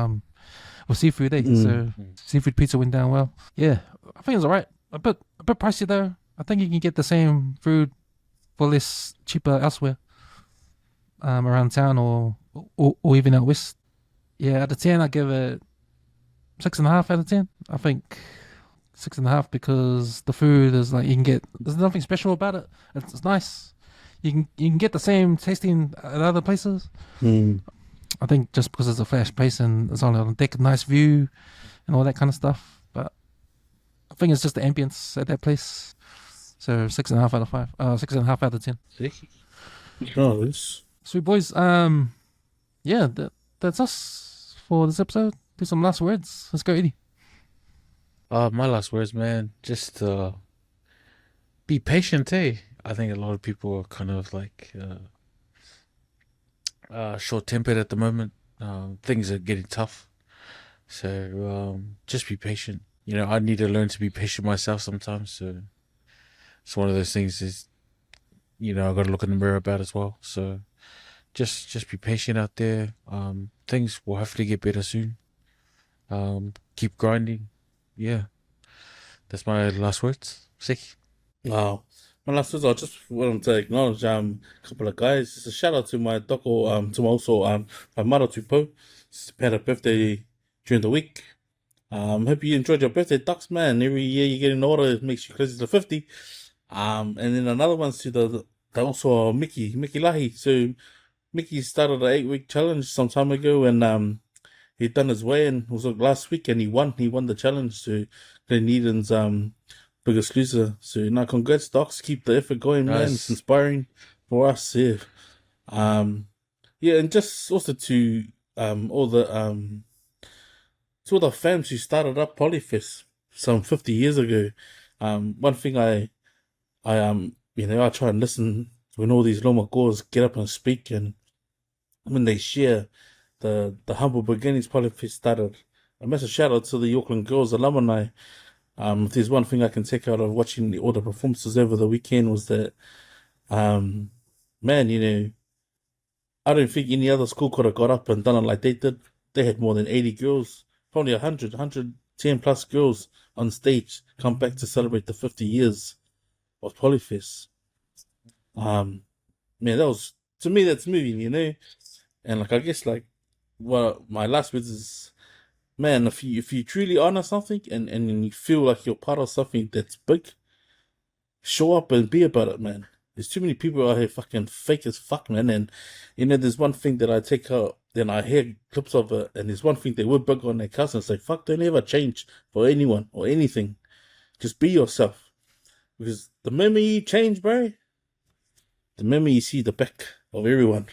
seafood. So seafood pizza went down well. Yeah, I think it's alright. A bit pricey though. I think you can get the same food for less cheaper elsewhere, around town or even out west. Yeah, out of 10, I give it 6.5 out of 10. I think 6.5 because the food is like there's nothing special about it. It's nice. You can get the same tasting at other places. I think just because it's a flash pace and it's on a deck, nice view, and all that kind of stuff. But I think it's just the ambience at that place. So 6.5 out of 5. 6.5 out of 10. Nice. Sweet boys. Yeah, that's us for this episode. Do some last words. Let's go, Eddie. My last words, man. Just be patient, eh? I think a lot of people are kind of like short-tempered at the moment. Things are getting tough, so just be patient. You know, I need to learn to be patient myself sometimes. So it's one of those things is, you know, I got to look in the mirror about as well. So just be patient out there. Things will hopefully get better soon. Keep grinding. Yeah, that's my last words. Sick. Wow. My last words, I just wanted to acknowledge a couple of guys. Just a shout out to my doko, to my mother Tupo. She had her birthday during the week. Hope you enjoyed your birthday, ducks, man. Every year you get in order, it makes you closer to 50. And then another one's to the also Mickey Lahi. So Mickey started an 8-week challenge some time ago, and he'd done his way, and it was like last week, and he won the challenge to Gleneden's biggest loser. So now congrats, docs. Keep the effort going, man. It's inspiring for us. Yeah. And just also to all the fans who started up Polyfest some 50 years ago. One thing I try and listen when all these Lomakors get up and speak, and when they share the humble beginnings Polyfest started. A massive shout out to the Auckland Girls alumni. If there's one thing I can take out of watching all the performances over the weekend was that, man, you know, I don't think any other school could have got up and done it like they did. They had more than 80 girls, probably 110 plus girls on stage come back to celebrate the 50 years of Polyfest. Man, that was, to me, that's moving, you know? And like, I guess like, well, my last words is, man, if you truly honor something and you feel like you're part of something that's big, show up and be about it, man. There's too many people out here fucking fake as fuck, man. And, you know, there's one thing that I take out, then I hear clips of it, and there's one thing they would bug on their cousins. Like, fuck, don't ever change for anyone or anything. Just be yourself. Because the moment you change, bro, the moment you see the back of everyone,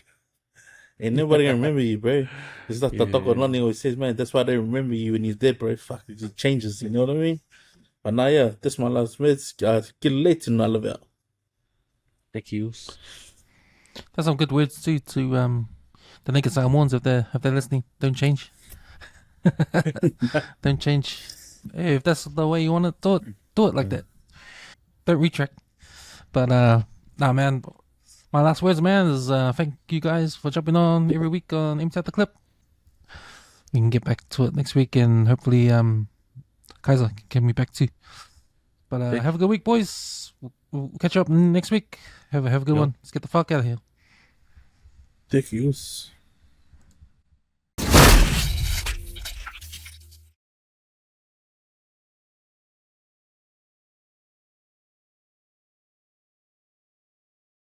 ain't nobody gonna remember you, bro. It's like the Dr. Lonnie always says, man, that's why they remember you when you're dead, bro. Fuck, it just changes, you know what I mean? But now, yeah, this is my last words. Get late and I love it. Thank you. That's some good words too to the Naked Samoans if they're listening. Don't change. Don't change. Hey, if that's the way you want to do it like that. Don't retract. But nah, man. My last words, man, is thank you guys for jumping on every week on Empty Out the Clip. We can get back to it next week, and hopefully Kaiser can be back too. But have a good week, boys. We'll catch you up next week. Have a good one. Let's get the fuck out of here. Thank you.